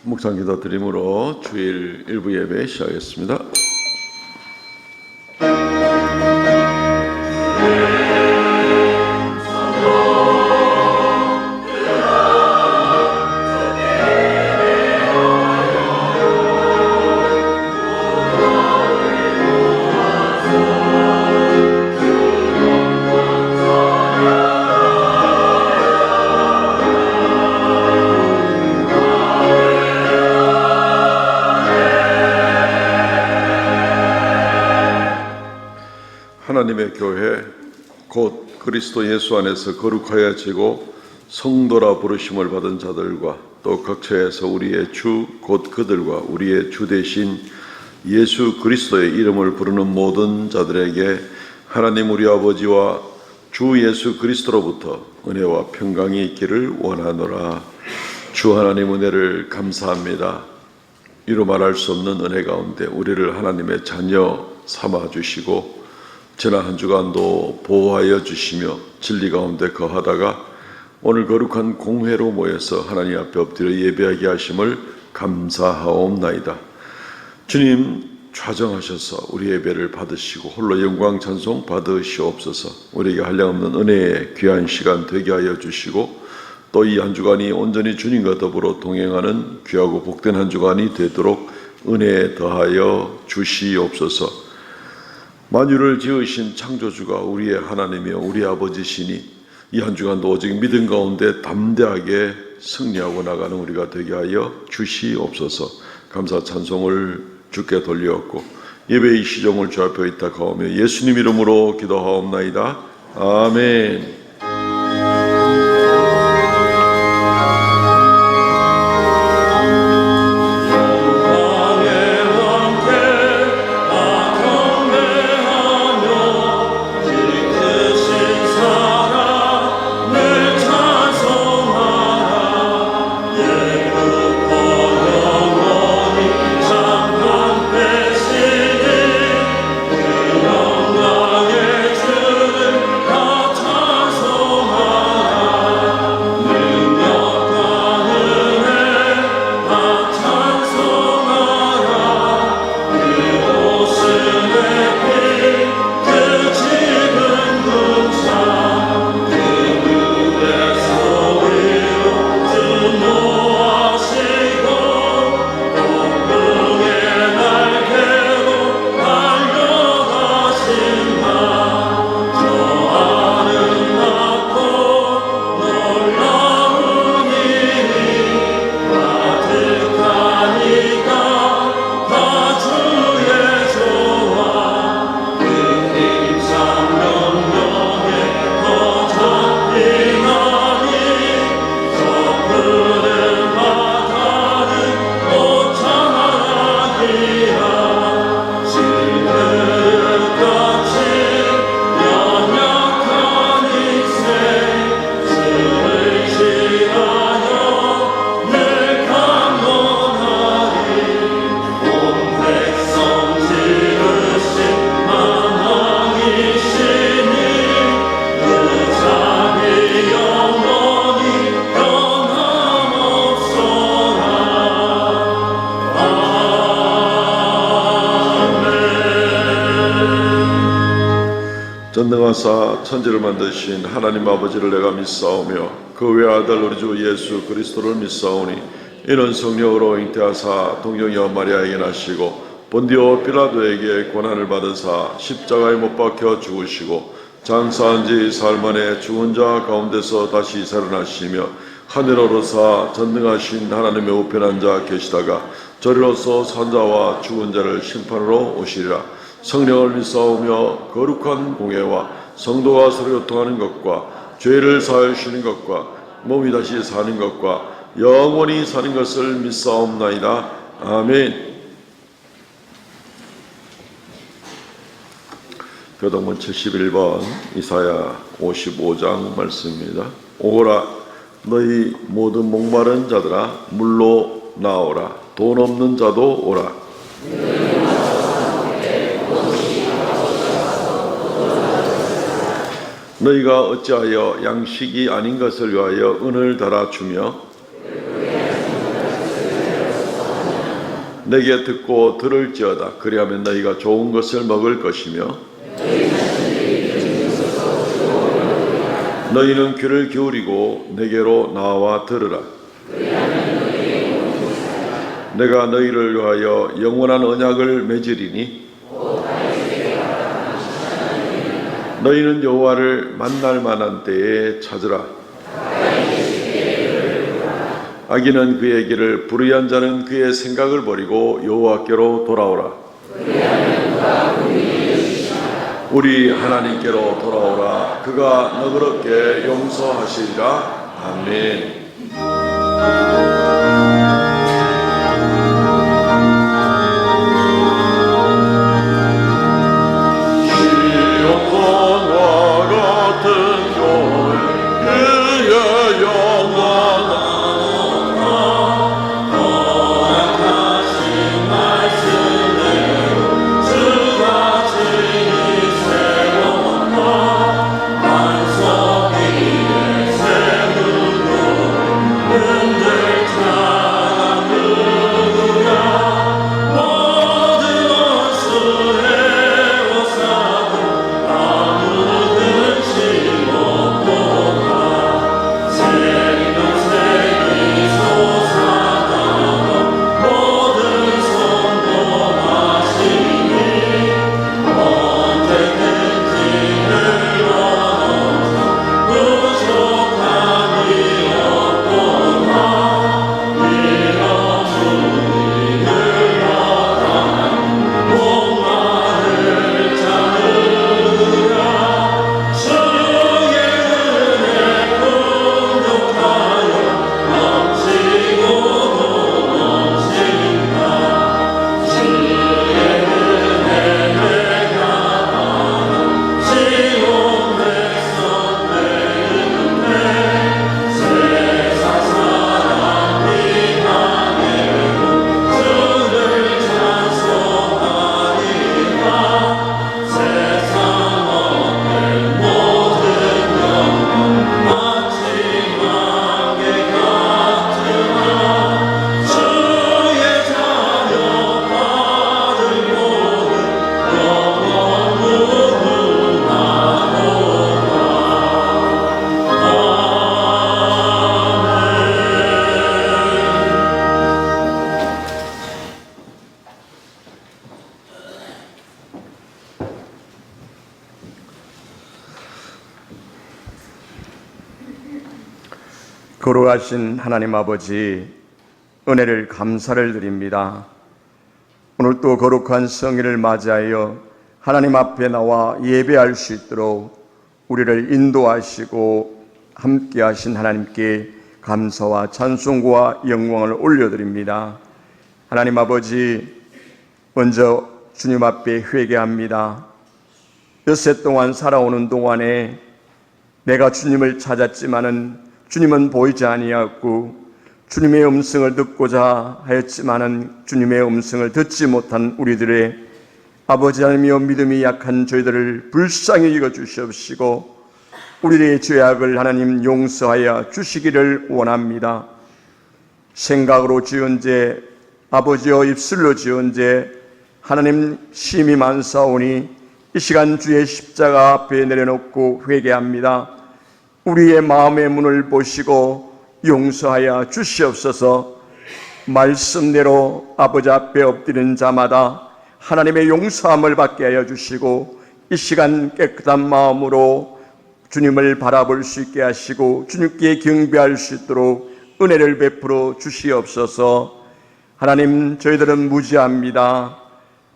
묵상 기도 드림으로 주일 일부 예배 시작하겠습니다. 하나님의 교회 곧 그리스도 예수 안에서 거룩하여지고 성도라 부르심을 받은 자들과 또 각처에서 우리의 주 곧 그들과 우리의 주 대신 예수 그리스도의 이름을 부르는 모든 자들에게 하나님 우리 아버지와 주 예수 그리스도로부터 은혜와 평강이 있기를 원하노라. 주 하나님 은혜를 감사합니다. 이루 말할 수 없는 은혜 가운데 우리를 하나님의 자녀 삼아 주시고 지난 한 주간도 보호하여 주시며 진리 가운데 거하다가 오늘 거룩한 공회로 모여서 하나님 앞에 엎드려 예배하게 하심을 감사하옵나이다. 주님 좌정하셔서 우리 예배를 받으시고 홀로 영광 찬송 받으시옵소서. 우리에게 한량없는 은혜의 귀한 시간 되게 하여 주시고 또 이 한 주간이 온전히 주님과 더불어 동행하는 귀하고 복된 한 주간이 되도록 은혜 더하여 주시옵소서. 만유를 지으신 창조주가 우리의 하나님이여 우리 아버지시니 이 한 주간도 오직 믿음 가운데 담대하게 승리하고 나가는 우리가 되게 하여 주시옵소서. 감사 찬송을 주께 돌려왔고 예배의 시종을 주 앞에 의탁하오며 예수님 이름으로 기도하옵나이다. 아멘. 전능하사 천지를 만드신 하나님 아버지를 내가 믿사오며 그 외아들 우리 주 예수 그리스도를 믿사오니 이는 성령으로 잉태하사 동정녀 마리아에게 나시고 본디오 빌라도에게 고난을 받으사 십자가에 못 박혀 죽으시고 장사한 지 사흘 만에 죽은 자 가운데서 다시 살아나시며 하늘로 오르사 전능하신 하나님의 우편한 자 계시다가 저리로서 산 자와 죽은 자를 심판으로 오시리라. 성령을 믿사오며 거룩한 공회와 성도가 서로 교통하는 것과 죄를 사하여 주시는 것과 몸이 다시 사는 것과 영원히 사는 것을 믿사옵나이다. 아멘. 교동문 71번 이사야 55장 말씀입니다. 오라 너희 모든 목마른 자들아 물로 나오라. 돈 없는 자도 오라. 너희가 어찌하여 양식이 아닌 것을 위하여 은을 달아주며 내게 듣고 들을지어다. 그리하면 너희가 좋은 것을 먹을 것이며 너희는 귀를 기울이고 내게로 나와 들으라. 내가 너희를 위하여 영원한 언약을 맺으리니 너희는 여호와를 만날 만한 때에 찾으라. 악인은 그의 길을, 불의한 자는 그의 생각을 버리고 여호와께로 돌아오라. 우리 하나님께로 돌아오라. 그가 너그럽게 용서하시리라. 아멘. 거룩하신 하나님 아버지, 은혜를 감사를 드립니다. 오늘 또 거룩한 성일을 맞이하여 하나님 앞에 나와 예배할 수 있도록 우리를 인도하시고 함께 하신 하나님께 감사와 찬송과 영광을 올려드립니다. 하나님 아버지, 먼저 주님 앞에 회개합니다. 엿새 동안 살아오는 동안에 내가 주님을 찾았지만은 주님은 보이지 아니하였고, 주님의 음성을 듣고자 하였지만은 주님의 음성을 듣지 못한 우리들의 아버지 하나님이여, 믿음이 약한 저희들을 불쌍히 여겨 주시옵시고 우리의 죄악을 하나님 용서하여 주시기를 원합니다. 생각으로 지은 죄, 아버지여 입술로 지은 죄, 하나님 심히 많사오니 이 시간 주의 십자가 앞에 내려놓고 회개합니다. 우리의 마음의 문을 보시고 용서하여 주시옵소서. 말씀대로 아버지 앞에 엎드리는 자마다 하나님의 용서함을 받게 하여 주시고, 이 시간 깨끗한 마음으로 주님을 바라볼 수 있게 하시고 주님께 경배할 수 있도록 은혜를 베풀어 주시옵소서. 하나님, 저희들은 무지합니다.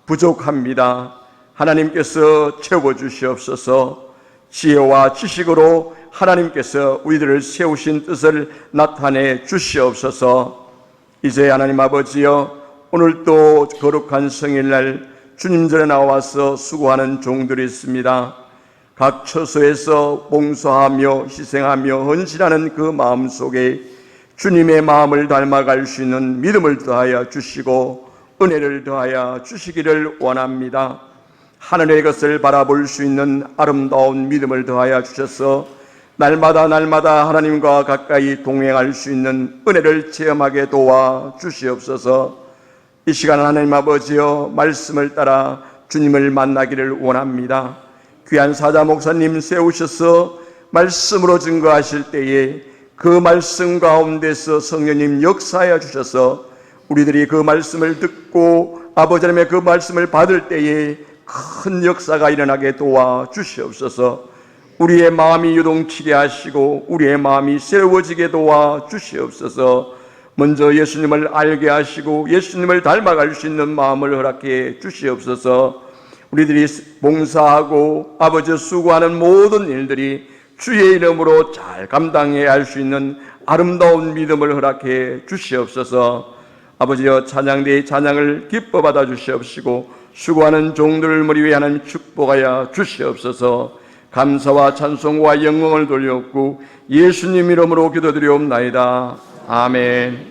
부족합니다. 하나님께서 채워주시옵소서. 지혜와 지식으로 하나님께서 우리들을 세우신 뜻을 나타내 주시옵소서. 이제 하나님 아버지여, 오늘도 거룩한 성일날 주님 전에 나와서 수고하는 종들이 있습니다. 각 처소에서 봉사하며 희생하며 헌신하는 그 마음 속에 주님의 마음을 닮아갈 수 있는 믿음을 더하여 주시고 은혜를 더하여 주시기를 원합니다. 하늘의 것을 바라볼 수 있는 아름다운 믿음을 더하여 주셔서 날마다 하나님과 가까이 동행할 수 있는 은혜를 체험하게 도와 주시옵소서. 이 시간 하나님 아버지여 말씀을 따라 주님을 만나기를 원합니다. 귀한 사자 목사님 세우셔서 말씀으로 증거하실 때에 그 말씀 가운데서 성령님 역사하여 주셔서 우리들이 그 말씀을 듣고 아버지 하나님의 그 말씀을 받을 때에 큰 역사가 일어나게 도와주시옵소서. 우리의 마음이 요동치게 하시고 우리의 마음이 새로워지게 도와주시옵소서. 먼저 예수님을 알게 하시고 예수님을 닮아갈 수 있는 마음을 허락해 주시옵소서. 우리들이 봉사하고 아버지 수고하는 모든 일들이 주의 이름으로 잘 감당해야 할 수 있는 아름다운 믿음을 허락해 주시옵소서. 아버지여 찬양대의 찬양을 기뻐 받아 주시옵시고 수고하는 종들을 머리 위에 하나님 축복하여 주시옵소서. 감사와 찬송과 영광을 돌렸고 예수님 이름으로 기도드리옵나이다. 아멘.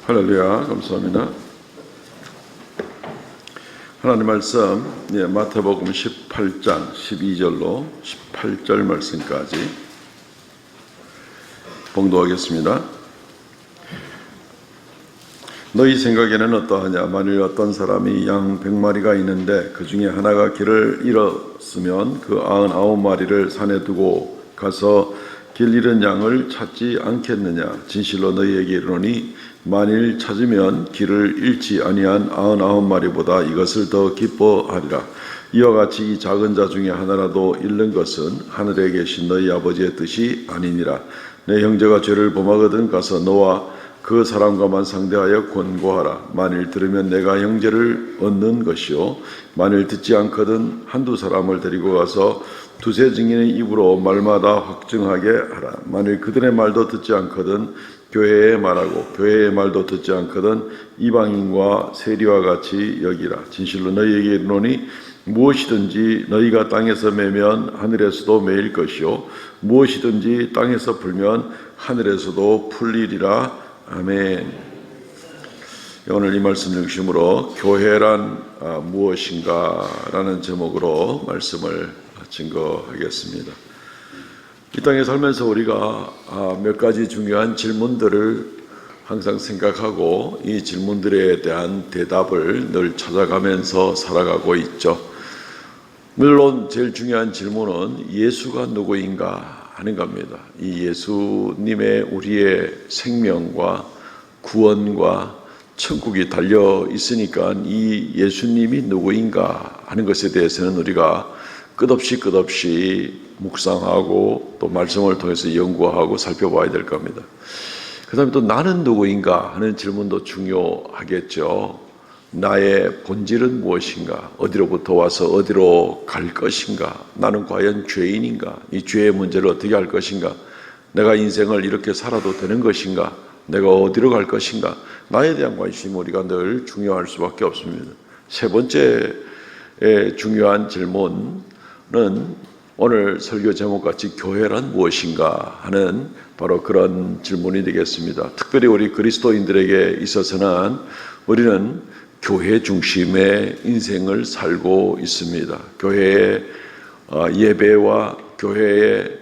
할렐루야, 감사합니다. 하나님 말씀 마태복음 18장 12절로 18절 말씀까지 봉독하겠습니다. 너희 생각에는 어떠하냐? 만일 어떤 사람이 양 100마리가 있는데 그 중에 하나가 길을 잃었으면 그 99마리를 산에 두고 가서 길 잃은 양을 찾지 않겠느냐? 진실로 너희에게 이르노니 만일 찾으면 길을 잃지 아니한 99마리보다 이것을 더 기뻐하리라. 이와 같이 이 작은 자 중에 하나라도 잃는 것은 하늘에 계신 너희 아버지의 뜻이 아니니라. 내 형제가 죄를 범하거든 가서 너와 그 사람과만 상대하여 권고하라. 만일 들으면 내가 형제를 얻는 것이요 만일 듣지 않거든 한두 사람을 데리고 가서 두세 증인의 입으로 말마다 확증하게 하라. 만일 그들의 말도 듣지 않거든 교회에 말하고 교회의 말도 듣지 않거든 이방인과 세리와 같이 여기라. 진실로 너희에게 이르노니 무엇이든지 너희가 땅에서 매면 하늘에서도 매일 것이요 무엇이든지 땅에서 풀면 하늘에서도 풀리리라. 아멘. 오늘 이 말씀 중심으로 교회란 무엇인가 라는 제목으로 말씀을 증거하겠습니다. 이 땅에 살면서 우리가 몇 가지 중요한 질문들을 항상 생각하고 이 질문들에 대한 대답을 늘 찾아가면서 살아가고 있죠. 물론 제일 중요한 질문은 예수가 누구인가 하는 겁니다. 이 예수님의 우리의 생명과 구원과 천국이 달려 있으니까 이 예수님이 누구인가 하는 것에 대해서는 우리가 끝없이 묵상하고 또 말씀을 통해서 연구하고 살펴봐야 될 겁니다. 그 다음에 또 나는 누구인가 하는 질문도 중요하겠죠. 나의 본질은 무엇인가? 어디로부터 와서 어디로 갈 것인가? 나는 과연 죄인인가? 이 죄의 문제를 어떻게 할 것인가? 내가 인생을 이렇게 살아도 되는 것인가? 내가 어디로 갈 것인가? 나에 대한 관심이 우리가 늘 중요할 수밖에 없습니다. 세 번째 중요한 질문은 오늘 설교 제목같이 교회란 무엇인가 하는 바로 그런 질문이 되겠습니다. 특별히 우리 그리스도인들에게 있어서는 우리는 교회 중심의 인생을 살고 있습니다. 교회의 예배와 교회의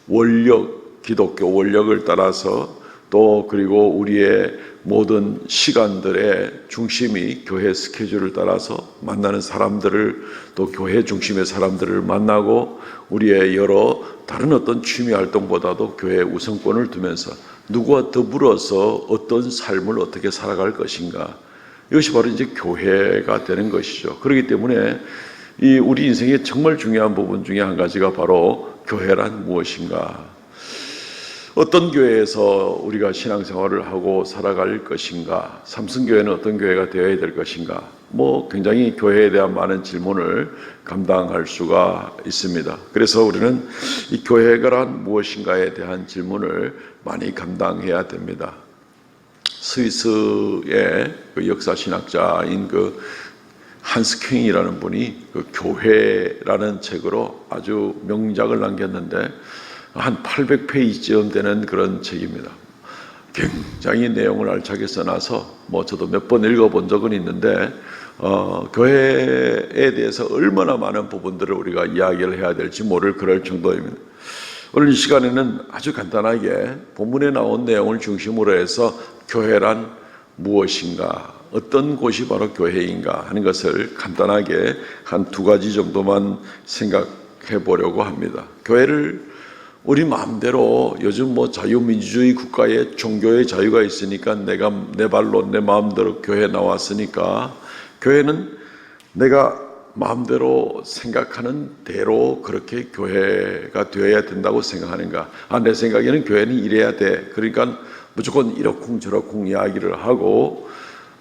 원력, 기독교 원력을 따라서 또 그리고 우리의 모든 시간들의 중심이 교회 스케줄을 따라서 만나는 사람들을 또 교회 중심의 사람들을 만나고 우리의 여러 다른 어떤 취미 활동보다도 교회에 우선권을 두면서 누구와 더불어서 어떤 삶을 어떻게 살아갈 것인가, 이것이 바로 이제 교회가 되는 것이죠. 그렇기 때문에 이 우리 인생의 정말 중요한 부분 중에 한 가지가 바로 교회란 무엇인가, 어떤 교회에서 우리가 신앙생활을 하고 살아갈 것인가, 삼성교회는 어떤 교회가 되어야 될 것인가, 굉장히 교회에 대한 많은 질문을 감당할 수가 있습니다. 그래서 우리는 이 교회란 무엇인가에 대한 질문을 많이 감당해야 됩니다. 스위스의 그 역사신학자인 그 한스 킹이라는 분이 그 교회라는 책으로 아주 명작을 남겼는데 한 800페이지쯤 되는 그런 책입니다. 굉장히 내용을 알차게 써놔서 저도 몇 번 읽어본 적은 있는데 교회에 대해서 얼마나 많은 부분들을 우리가 이야기를 해야 될지 모를 그럴 정도입니다. 오늘 이 시간에는 아주 간단하게 본문에 나온 내용을 중심으로 해서 교회란 무엇인가, 어떤 곳이 바로 교회인가 하는 것을 간단하게 한 두 가지 정도만 생각해 보려고 합니다. 교회를 우리 마음대로 요즘 자유민주주의 국가에 종교의 자유가 있으니까 내가 내 발로 내 마음대로 교회에 나왔으니까 교회는 내가 마음대로 생각하는 대로 그렇게 교회가 되어야 된다고 생각하는가? 내 생각에는 교회는 이래야 돼. 그러니까 무조건 이러쿵저러쿵 이야기를 하고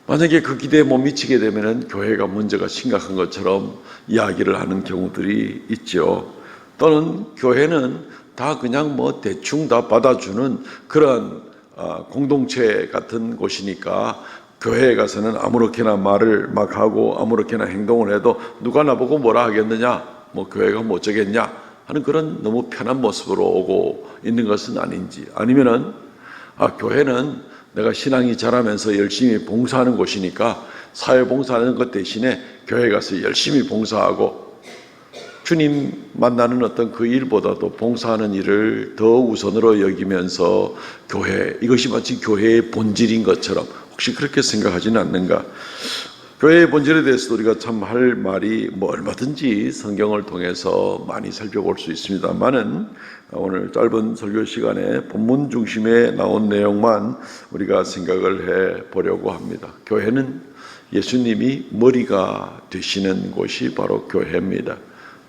만약에 그 기대에 못 미치게 되면은 교회가 문제가 심각한 것처럼 이야기를 하는 경우들이 있죠. 또는 교회는 다 그냥 대충 다 받아주는 그런 공동체 같은 곳이니까 교회에 가서는 아무렇게나 말을 막 하고 아무렇게나 행동을 해도 누가 나보고 뭐라 하겠느냐, 교회가 뭐 어쩌겠냐 하는 그런 너무 편한 모습으로 오고 있는 것은 아닌지, 아니면은 교회는 내가 신앙이 자라면서 열심히 봉사하는 곳이니까 사회봉사하는 것 대신에 교회 가서 열심히 봉사하고 주님 만나는 어떤 그 일보다도 봉사하는 일을 더 우선으로 여기면서 교회, 이것이 마치 교회의 본질인 것처럼 혹시 그렇게 생각하지는 않는가? 교회의 본질에 대해서도 우리가 참 할 말이 얼마든지 성경을 통해서 많이 살펴볼 수 있습니다만은 오늘 짧은 설교 시간에 본문 중심에 나온 내용만 우리가 생각을 해 보려고 합니다. 교회는 예수님이 머리가 되시는 곳이 바로 교회입니다.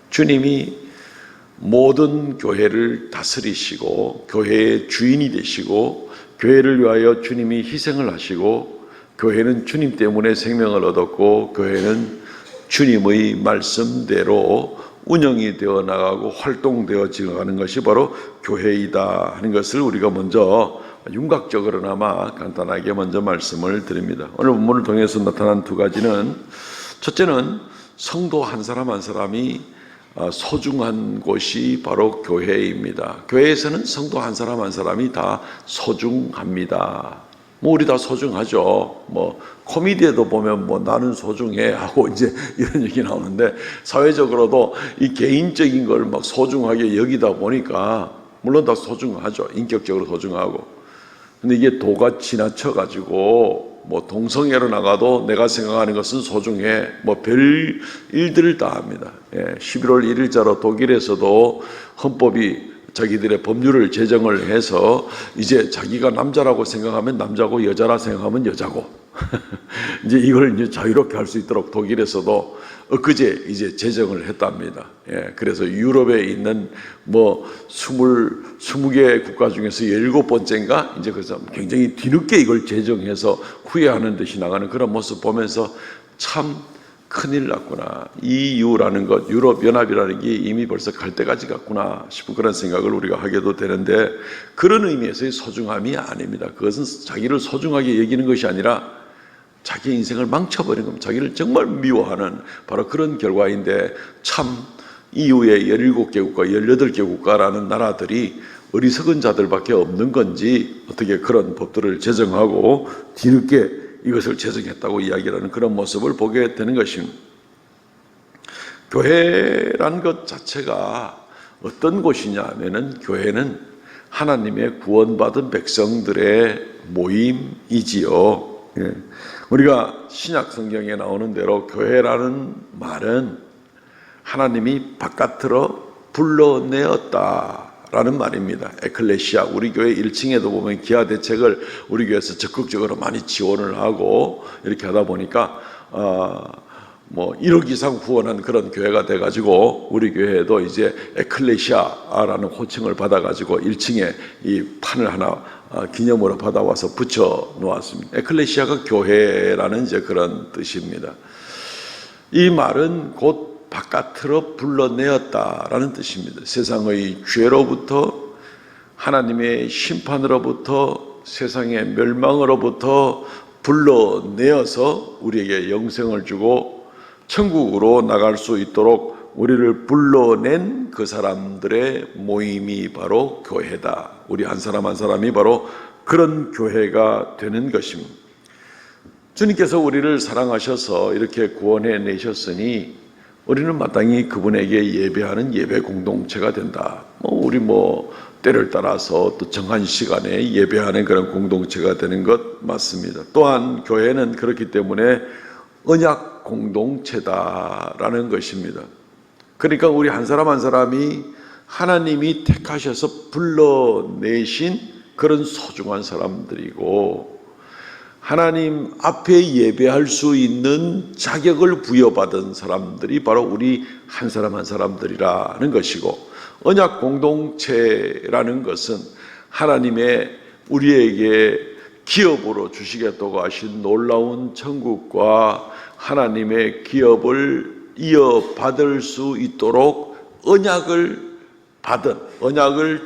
주님이 모든 교회를 다스리시고 교회의 주인이 되시고 교회를 위하여 주님이 희생을 하시고 교회는 주님 때문에 생명을 얻었고 교회는 주님의 말씀대로 운영이 되어 나가고 활동되어지고 가는 것이 바로 교회이다 하는 것을 우리가 먼저 윤곽적으로나마 간단하게 먼저 말씀을 드립니다. 오늘 본문을 통해서 나타난 두 가지는, 첫째는 성도 한 사람 한 사람이 소중한 곳이 바로 교회입니다. 교회에서는 성도 한 사람 한 사람이 다 소중합니다. 우리 다 소중하죠. 코미디에도 보면 나는 소중해 하고 이제 이런 얘기 나오는데, 사회적으로도 이 개인적인 걸 막 소중하게 여기다 보니까 물론 다 소중하죠. 인격적으로 소중하고. 근데 이게 도가 지나쳐가지고 동성애로 나가도 내가 생각하는 것은 소중해. 별 일들을 다 합니다. 11월 1일자로 독일에서도 헌법이 자기들의 법률을 제정을 해서 이제 자기가 남자라고 생각하면 남자고 여자라 생각하면 여자고 이제 이걸 이제 자유롭게 할 수 있도록 독일에서도 엊그제 이제 제정을 했답니다. 그래서 유럽에 있는 20개 국가 중에서 17번째인가 이제 그래서 굉장히 뒤늦게 이걸 제정해서 후회하는 듯이 나가는 그런 모습 보면서 참 큰일 났구나. EU라는 것, 유럽연합이라는 게 이미 벌써 갈 때까지 갔구나 싶은 그런 생각을 우리가 하게도 되는데, 그런 의미에서의 소중함이 아닙니다. 그것은 자기를 소중하게 여기는 것이 아니라 자기 인생을 망쳐버린 겁니다. 자기를 정말 미워하는 바로 그런 결과인데, 참 EU의 17개 국가, 18개 국가라는 나라들이 어리석은 자들밖에 없는 건지 어떻게 그런 법들을 제정하고 뒤늦게 이것을 제정했다고 이야기하는 그런 모습을 보게 되는 것입니다. 교회란 것 자체가 어떤 곳이냐 하면은, 교회는 하나님의 구원받은 백성들의 모임이지요. 우리가 신약 성경에 나오는 대로 교회라는 말은 하나님이 바깥으로 불러내었다 라는 말입니다. 에클레시아, 우리 교회 1층에도 보면 기아 대책을 우리 교회에서 적극적으로 많이 지원을 하고 이렇게 하다 보니까 1억 이상 후원한 그런 교회가 돼가지고 우리 교회에도 이제 에클레시아라는 호칭을 받아가지고 1층에 이 판을 하나 기념으로 받아와서 붙여 놓았습니다. 에클레시아가 교회라는 이제 그런 뜻입니다. 이 말은 곧 바깥으로 불러내었다라는 뜻입니다. 세상의 죄로부터, 하나님의 심판으로부터, 세상의 멸망으로부터 불러내어서 우리에게 영생을 주고 천국으로 나갈 수 있도록 우리를 불러낸 그 사람들의 모임이 바로 교회다. 우리 한 사람 한 사람이 바로 그런 교회가 되는 것입니다. 주님께서 우리를 사랑하셔서 이렇게 구원해 내셨으니 우리는 마땅히 그분에게 예배하는 예배 공동체가 된다. 우리 때를 따라서 또 정한 시간에 예배하는 그런 공동체가 되는 것 맞습니다. 또한 교회는 그렇기 때문에 언약 공동체다라는 것입니다. 그러니까 우리 한 사람 한 사람이 하나님이 택하셔서 불러내신 그런 소중한 사람들이고, 하나님 앞에 예배할 수 있는 자격을 부여받은 사람들이 바로 우리 한 사람 한 사람들이라는 것이고, 언약 공동체라는 것은 하나님의 우리에게 기업으로 주시겠다고 하신 놀라운 천국과 하나님의 기업을 이어받을 수 있도록 언약을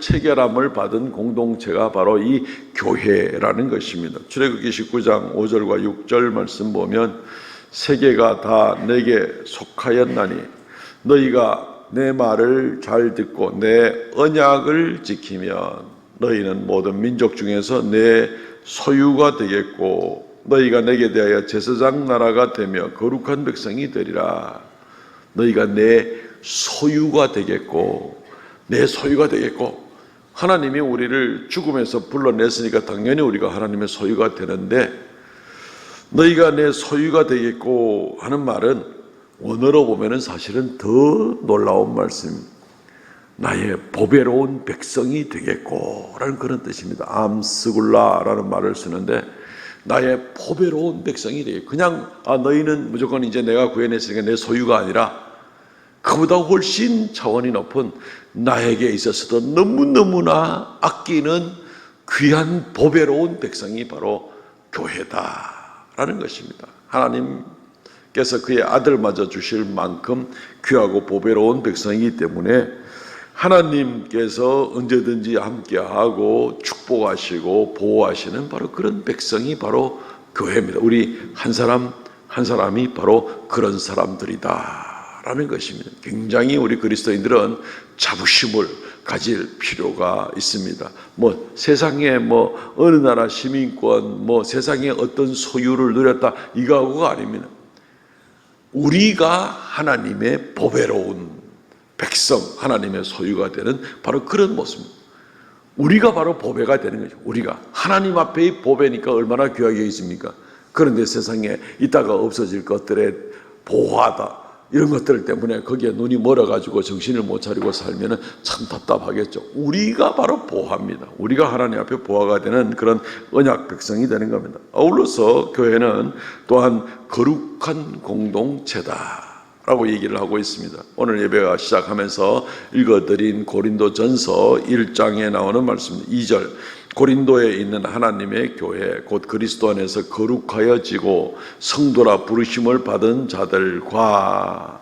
체결함을 받은 공동체가 바로 이 교회라는 것입니다. 출애굽기 19장 5절과 6절 말씀 보면, 세계가 다 내게 속하였나니 너희가 내 말을 잘 듣고 내 언약을 지키면 너희는 모든 민족 중에서 내 소유가 되겠고 너희가 내게 대하여 제사장 나라가 되며 거룩한 백성이 되리라. 너희가 내 소유가 되겠고, 내 소유가 되겠고, 하나님이 우리를 죽음에서 불러냈으니까 당연히 우리가 하나님의 소유가 되는데, 너희가 내 소유가 되겠고 하는 말은 원어로 보면은 사실은 더 놀라운 말씀입니다. 나의 보배로운 백성이 되겠고 라는 그런 뜻입니다. 암스굴라라는 말을 쓰는데, 나의 보배로운 백성이 되겠고, 그냥 너희는 무조건 이제 내가 구해냈으니까 내 소유가 아니라 그보다 훨씬 차원이 높은 나에게 있어서도 너무너무나 아끼는 귀한 보배로운 백성이 바로 교회다라는 것입니다. 하나님께서 그의 아들마저 주실 만큼 귀하고 보배로운 백성이기 때문에 하나님께서 언제든지 함께하고 축복하시고 보호하시는 바로 그런 백성이 바로 교회입니다. 우리 한 사람 한 사람이 바로 그런 사람들이다라는 것입니다. 굉장히 우리 그리스도인들은 자부심을 가질 필요가 있습니다. 세상에 어느 나라 시민권, 세상에 어떤 소유를 누렸다 이거하고가 아닙니다. 우리가 하나님의 보배로운 백성, 하나님의 소유가 되는 바로 그런 모습입니다. 우리가 바로 보배가 되는 거죠. 우리가 하나님 앞에 보배니까 얼마나 귀하게 있습니까? 그런데 세상에 있다가 없어질 것들에 보호하다 이런 것들 때문에 거기에 눈이 멀어가지고 정신을 못 차리고 살면 참 답답하겠죠. 우리가 바로 보호합니다. 우리가 하나님 앞에 보호가 되는 그런 언약 백성이 되는 겁니다. 아울러서 교회는 또한 거룩한 공동체다라고 얘기를 하고 있습니다. 오늘 예배가 시작하면서 읽어드린 고린도전서 1장에 나오는 말씀입니다. 2절 고린도에 있는 하나님의 교회 곧 그리스도 안에서 거룩하여지고 성도라 부르심을 받은 자들과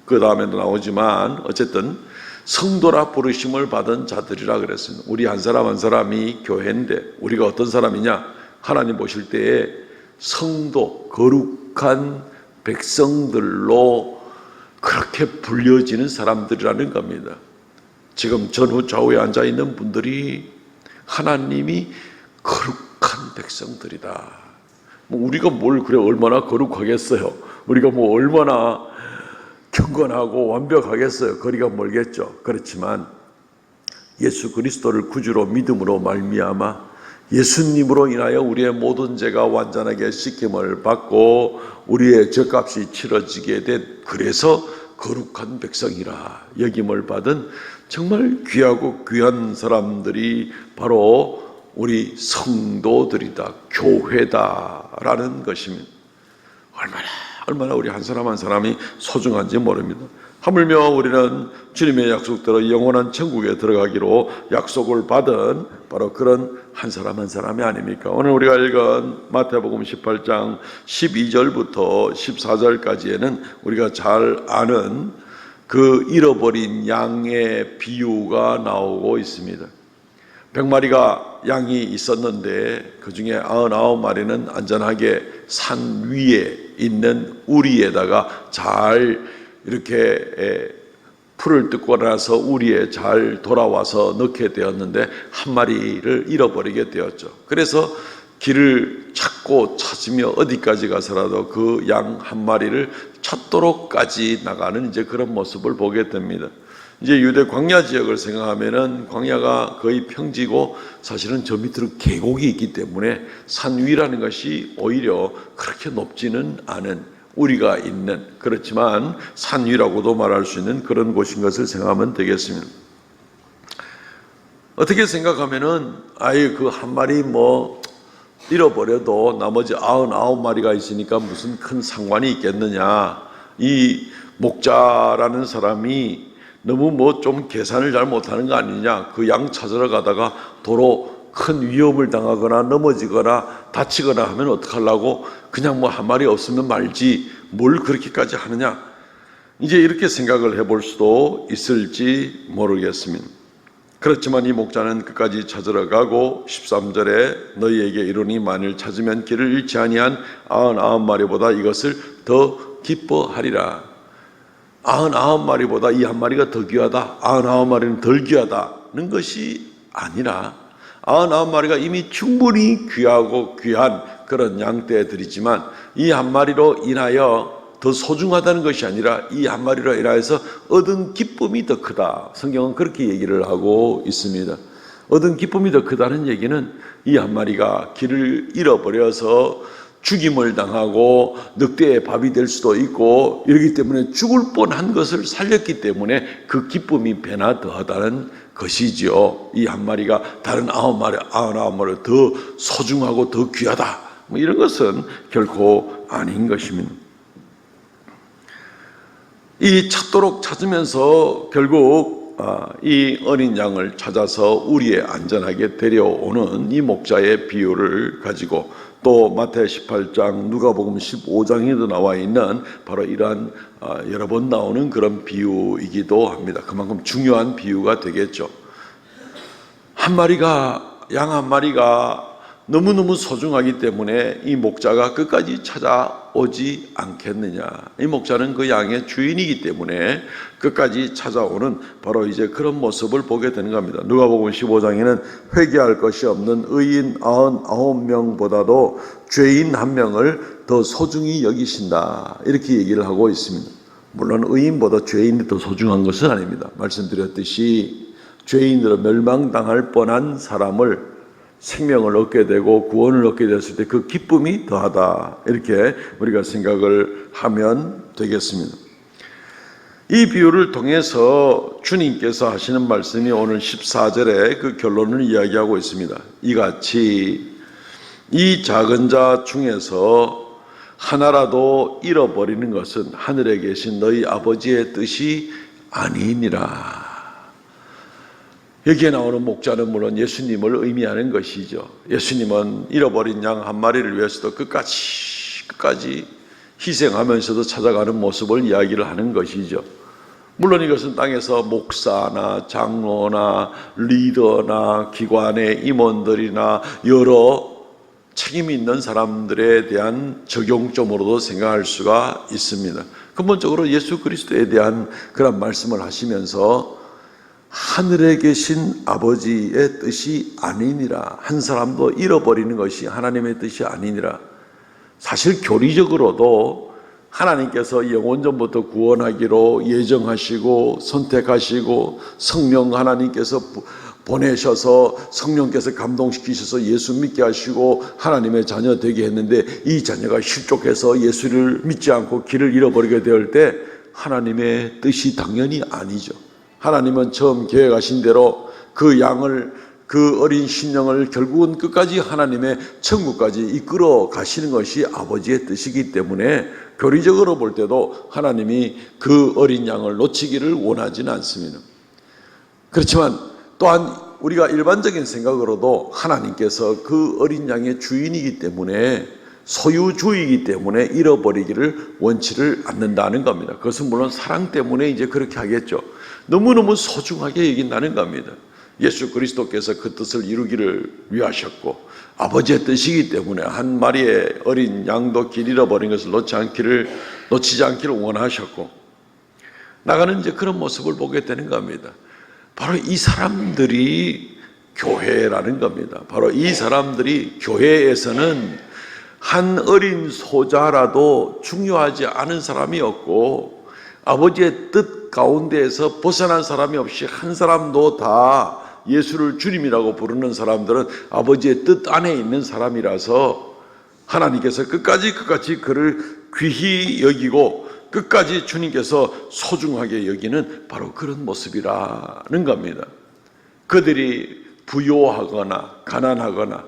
그 다음에도 나오지만 어쨌든 성도라 부르심을 받은 자들이라 그랬습니다. 우리 한 사람 한 사람이 교회인데 우리가 어떤 사람이냐? 하나님 보실 때에 성도 거룩한 백성들로 그렇게 불려지는 사람들이라는 겁니다. 지금 전후 좌우에 앉아있는 분들이 하나님이 거룩한 백성들이다. 우리가 뭘 그래 얼마나 거룩하겠어요? 우리가 얼마나 경건하고 완벽하겠어요? 거리가 멀겠죠. 그렇지만 예수 그리스도를 구주로 믿음으로 말미암아 예수님으로 인하여 우리의 모든 죄가 완전하게 씻김을 받고 우리의 죄값이 치러지게 된 그래서 거룩한 백성이라 여김을 받은 정말 귀하고 귀한 사람들이 바로 우리 성도들이다, 교회다라는 것입니다. 얼마나 우리 한 사람 한 사람이 소중한지 모릅니다. 하물며 우리는 주님의 약속대로 영원한 천국에 들어가기로 약속을 받은 바로 그런 한 사람 한 사람이 아닙니까? 오늘 우리가 읽은 마태복음 18장 12절부터 14절까지에는 우리가 잘 아는 그 잃어버린 양의 비유가 나오고 있습니다. 100마리가 양이 있었는데 그 중에 99마리는 안전하게 산 위에 있는 우리에다가 잘 이렇게 풀을 뜯고 나서 우리에 잘 돌아와서 넣게 되었는데 한 마리를 잃어버리게 되었죠. 그래서 길을 찾으며 어디까지 가서라도 그 양 한 마리를 찾도록까지 나가는 이제 그런 모습을 보게 됩니다. 이제 유대 광야 지역을 생각하면은 광야가 거의 평지고 사실은 저 밑으로 계곡이 있기 때문에 산 위라는 것이 오히려 그렇게 높지는 않은 우리가 있는 그렇지만 산 위라고도 말할 수 있는 그런 곳인 것을 생각하면 되겠습니다. 어떻게 생각하면은 그 한 마리 잃어버려도 나머지 99마리가 있으니까 무슨 큰 상관이 있겠느냐. 이 목자라는 사람이 너무 좀 계산을 잘 못하는 거 아니냐. 그 양 찾으러 가다가 도로 큰 위험을 당하거나 넘어지거나 다치거나 하면 어떡하려고 그냥 한 마리 없으면 말지 뭘 그렇게까지 하느냐. 이제 이렇게 생각을 해볼 수도 있을지 모르겠습니다. 그렇지만 이 목자는 끝까지 찾으러 가고 13절에 너희에게 이르노니 만일 찾으면 길을 잃지 아니한 99마리보다 이것을 더 기뻐하리라. 99마리보다 이 한 마리가 더 귀하다, 99마리는 덜 귀하다는 것이 아니라 99마리가 이미 충분히 귀하고 귀한 그런 양떼들이지만 이 한 마리로 인하여 더 소중하다는 것이 아니라 이 한 마리로 인하여서 얻은 기쁨이 더 크다. 성경은 그렇게 얘기를 하고 있습니다. 얻은 기쁨이 더 크다는 얘기는 이 한 마리가 길을 잃어버려서 죽임을 당하고 늑대의 밥이 될 수도 있고 이러기 때문에 죽을 뻔한 것을 살렸기 때문에 그 기쁨이 배나 더하다는 것이지요. 이 한 마리가 다른 99마리 더 소중하고 더 귀하다. 이런 것은 결코 아닌 것입니다. 이 찾도록 찾으면서 결국 이 어린 양을 찾아서 우리에 안전하게 데려오는 이 목자의 비유를 가지고 또 마태 18장, 누가복음 15장에도 나와 있는 바로 이러한 여러 번 나오는 그런 비유이기도 합니다. 그만큼 중요한 비유가 되겠죠. 양 한 마리가 너무너무 소중하기 때문에 이 목자가 끝까지 찾아오지 않겠느냐. 이 목자는 그 양의 주인이기 때문에 끝까지 찾아오는 바로 이제 그런 모습을 보게 되는 겁니다. 누가복음 15장에는 회개할 것이 없는 의인 99명보다도 죄인 1명을 더 소중히 여기신다, 이렇게 얘기를 하고 있습니다. 물론 의인보다 죄인이 더 소중한 것은 아닙니다. 말씀드렸듯이 죄인으로 멸망당할 뻔한 사람을 생명을 얻게 되고 구원을 얻게 됐을 때 그 기쁨이 더하다, 이렇게 우리가 생각을 하면 되겠습니다. 이 비유를 통해서 주님께서 하시는 말씀이 오늘 14절에 그 결론을 이야기하고 있습니다. 이같이 이 작은 자 중에서 하나라도 잃어버리는 것은 하늘에 계신 너희 아버지의 뜻이 아니니라. 여기에 나오는 목자는 물론 예수님을 의미하는 것이죠. 예수님은 잃어버린 양 한 마리를 위해서도 끝까지 희생하면서도 찾아가는 모습을 이야기를 하는 것이죠. 물론 이것은 땅에서 목사나 장로나 리더나 기관의 임원들이나 여러 책임 있는 사람들에 대한 적용점으로도 생각할 수가 있습니다. 근본적으로 예수 그리스도에 대한 그런 말씀을 하시면서 하늘에 계신 아버지의 뜻이 아니니라, 한 사람도 잃어버리는 것이 하나님의 뜻이 아니니라. 사실 교리적으로도 하나님께서 영원전부터 구원하기로 예정하시고 선택하시고 성령 하나님께서 보내셔서 성령께서 감동시키셔서 예수 믿게 하시고 하나님의 자녀 되게 했는데, 이 자녀가 실족해서 예수를 믿지 않고 길을 잃어버리게 될 때 하나님의 뜻이 당연히 아니죠. 하나님은 처음 계획하신 대로 그 양을, 그 어린 신령을 결국은 끝까지 하나님의 천국까지 이끌어 가시는 것이 아버지의 뜻이기 때문에 교리적으로 볼 때도 하나님이 그 어린 양을 놓치기를 원하지는 않습니다. 그렇지만 또한 우리가 일반적인 생각으로도 하나님께서 그 어린 양의 주인이기 때문에, 소유주이기 때문에 잃어버리기를 원치를 않는다는 겁니다. 그것은 물론 사랑 때문에 이제 그렇게 하겠죠. 너무너무 소중하게 여긴다는 겁니다. 예수 그리스도께서 그 뜻을 이루기를 위하셨고 아버지의 뜻이기 때문에 한 마리의 어린 양도 길 잃어버린 것을 놓치지 않기를 원하셨고 나가는 이제 그런 모습을 보게 되는 겁니다. 바로 이 사람들이 교회라는 겁니다. 바로 이 사람들이 교회에서는 한 어린 소자라도 중요하지 않은 사람이 없고 아버지의 뜻 가운데에서 벗어난 사람이 없이 한 사람도 다 예수를 주님이라고 부르는 사람들은 아버지의 뜻 안에 있는 사람이라서 하나님께서 끝까지 그를 귀히 여기고 끝까지 주님께서 소중하게 여기는 바로 그런 모습이라는 겁니다. 그들이 부요하거나 가난하거나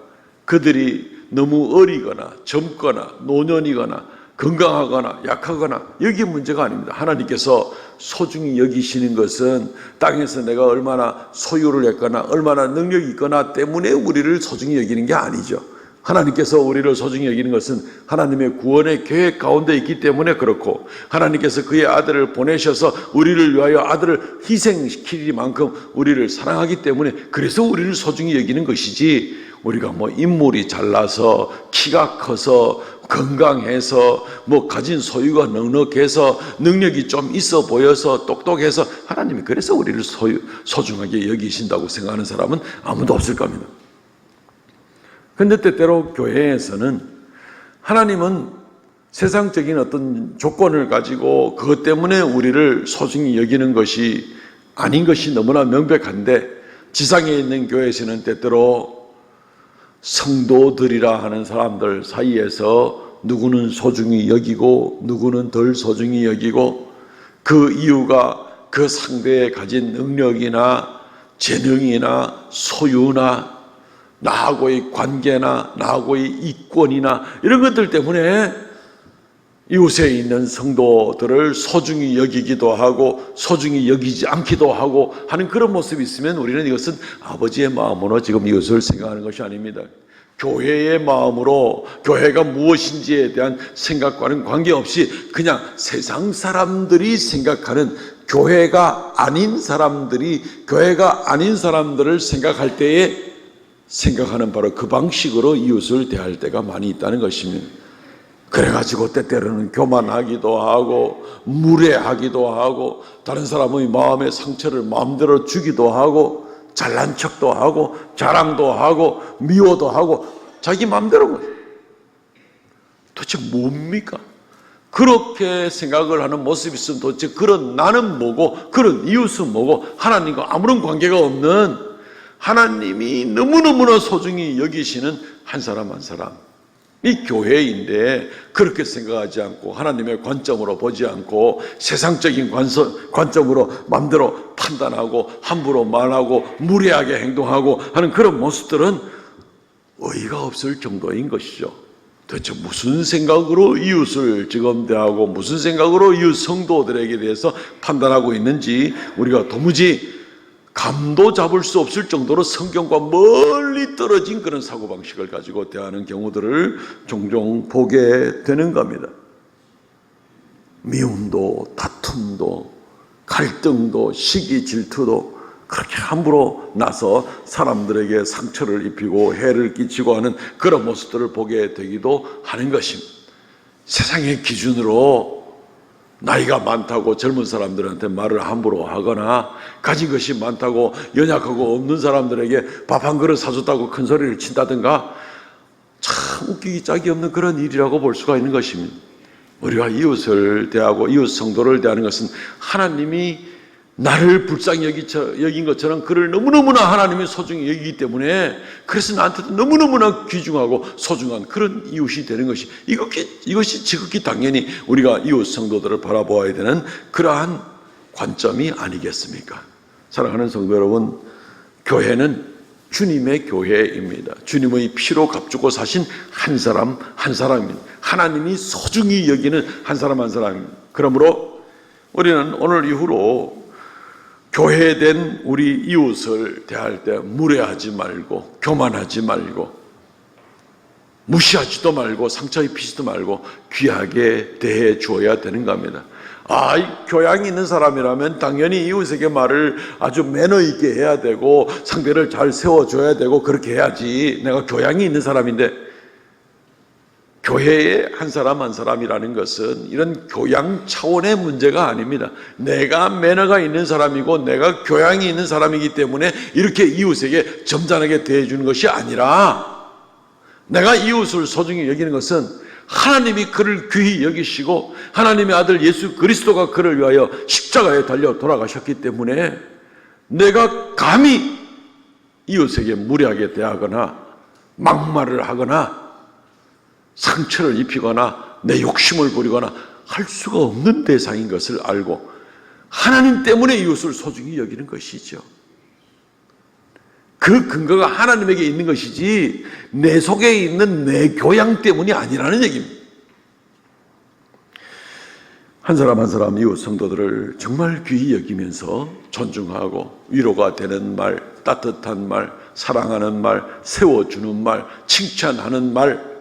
그들이 너무 어리거나 젊거나 노년이거나 건강하거나 약하거나 여기 문제가 아닙니다. 하나님께서 소중히 여기시는 것은 땅에서 내가 얼마나 소유를 했거나 얼마나 능력이 있거나 때문에 우리를 소중히 여기는 게 아니죠. 하나님께서 우리를 소중히 여기는 것은 하나님의 구원의 계획 가운데 있기 때문에 그렇고 하나님께서 그의 아들을 보내셔서 우리를 위하여 아들을 희생시키리만큼 우리를 사랑하기 때문에 그래서 우리를 소중히 여기는 것이지, 우리가 뭐 인물이 잘나서 키가 커서 건강해서 뭐 가진 소유가 넉넉해서 능력이 좀 있어 보여서 똑똑해서 하나님이 그래서 우리를 소중하게 여기신다고 생각하는 사람은 아무도 없을 겁니다. 그런데 때때로 교회에서는 하나님은 세상적인 어떤 조건을 가지고 그것 때문에 우리를 소중히 여기는 것이 아닌 것이 너무나 명백한데, 지상에 있는 교회에서는 때때로 성도들이라 하는 사람들 사이에서 누구는 소중히 여기고 누구는 덜 소중히 여기고, 그 이유가 그 상대에 가진 능력이나 재능이나 소유나 나하고의 관계나 나하고의 이권이나 이런 것들 때문에 이웃에 있는 성도들을 소중히 여기기도 하고 소중히 여기지 않기도 하고 하는 그런 모습이 있으면 우리는 이것은 아버지의 마음으로 지금 이웃을 생각하는 것이 아닙니다. 교회의 마음으로 교회가 무엇인지에 대한 생각과는 관계없이 그냥 세상 사람들이 생각하는 교회가 아닌 사람들을 생각할 때에 생각하는 바로 그 방식으로 이웃을 대할 때가 많이 있다는 것입니다. 그래가지고 때때로는 교만하기도 하고 무례하기도 하고 다른 사람의 마음의 상처를 마음대로 주기도 하고 잘난 척도 하고 자랑도 하고 미워도 하고 자기 마음대로. 도대체 뭡니까? 그렇게 생각을 하는 모습이 있으면 도대체 그런 나는 뭐고 그런 이웃은 뭐고 하나님과 아무런 관계가 없는 하나님이 너무너무나 소중히 여기시는 한 사람 한 사람, 이 교회인데 그렇게 생각하지 않고 하나님의 관점으로 보지 않고 세상적인 관점으로 마음대로 판단하고 함부로 말하고 무례하게 행동하고 하는 그런 모습들은 어이가 없을 정도인 것이죠. 도대체 무슨 생각으로 이웃을 지금 대하고 무슨 생각으로 이웃 성도들에게 대해서 판단하고 있는지 우리가 도무지 감도 잡을 수 없을 정도로 성경과 멀리 떨어진 그런 사고방식을 가지고 대하는 경우들을 종종 보게 되는 겁니다. 미움도 다툼도 갈등도 시기 질투도 그렇게 함부로 나서 사람들에게 상처를 입히고 해를 끼치고 하는 그런 모습들을 보게 되기도 하는 것입니다. 세상의 기준으로 나이가 많다고 젊은 사람들한테 말을 함부로 하거나 가진 것이 많다고 연약하고 없는 사람들에게 밥 한 그릇 사줬다고 큰 소리를 친다든가 참 웃기기 짝이 없는 그런 일이라고 볼 수가 있는 것입니다. 우리가 이웃을 대하고 이웃 성도를 대하는 것은 하나님이 나를 불쌍히 여긴 것처럼 그를 너무너무나 하나님이 소중히 여기기 때문에 그래서 나한테도 너무너무나 귀중하고 소중한 그런 이웃이 되는 것이 이것이 지극히 당연히 우리가 이웃 성도들을 바라보아야 되는 그러한 관점이 아니겠습니까? 사랑하는 성도 여러분, 교회는 주님의 교회입니다. 주님의 피로 값주고 사신 한 사람 한 사람입니다. 하나님이 소중히 여기는 한 사람 한 사람입니다. 그러므로 우리는 오늘 이후로 교회된 우리 이웃을 대할 때 무례하지 말고 교만하지 말고 무시하지도 말고 상처 입히지도 말고 귀하게 대해 주어야 되는 겁니다. 교양이 있는 사람이라면 당연히 이웃에게 말을 아주 매너 있게 해야 되고 상대를 잘 세워줘야 되고 그렇게 해야지. 내가 교양이 있는 사람인데, 교회의 한 사람 한 사람이라는 것은 이런 교양 차원의 문제가 아닙니다. 내가 매너가 있는 사람이고 내가 교양이 있는 사람이기 때문에 이렇게 이웃에게 점잖게 대해주는 것이 아니라, 내가 이웃을 소중히 여기는 것은 하나님이 그를 귀히 여기시고 하나님의 아들 예수 그리스도가 그를 위하여 십자가에 달려 돌아가셨기 때문에 내가 감히 이웃에게 무례하게 대하거나 막말을 하거나 상처를 입히거나 내 욕심을 부리거나 할 수가 없는 대상인 것을 알고 하나님 때문에 이웃을 소중히 여기는 것이죠. 그 근거가 하나님에게 있는 것이지 내 속에 있는 내 교양 때문이 아니라는 얘기입니다. 한 사람 한 사람 이웃 성도들을 정말 귀히 여기면서 존중하고 위로가 되는 말, 따뜻한 말, 사랑하는 말, 세워주는 말, 칭찬하는 말,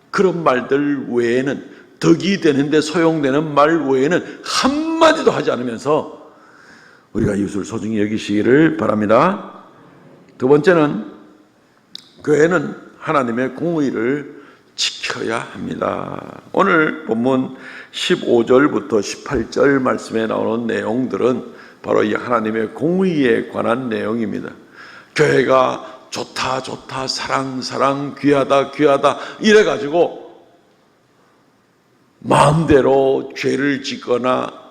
그런 말들 외에는, 덕이 되는데 소용되는 말 외에는 한마디도 하지 않으면서 우리가 이웃을 소중히 여기시기를 바랍니다. 두 번째는, 교회는 하나님의 공의를 지켜야 합니다. 오늘 본문 15절부터 18절 말씀에 나오는 내용들은 바로 이 하나님의 공의에 관한 내용입니다. 교회가 좋다 좋다 사랑 사랑 귀하다 귀하다 이래가지고 마음대로 죄를 짓거나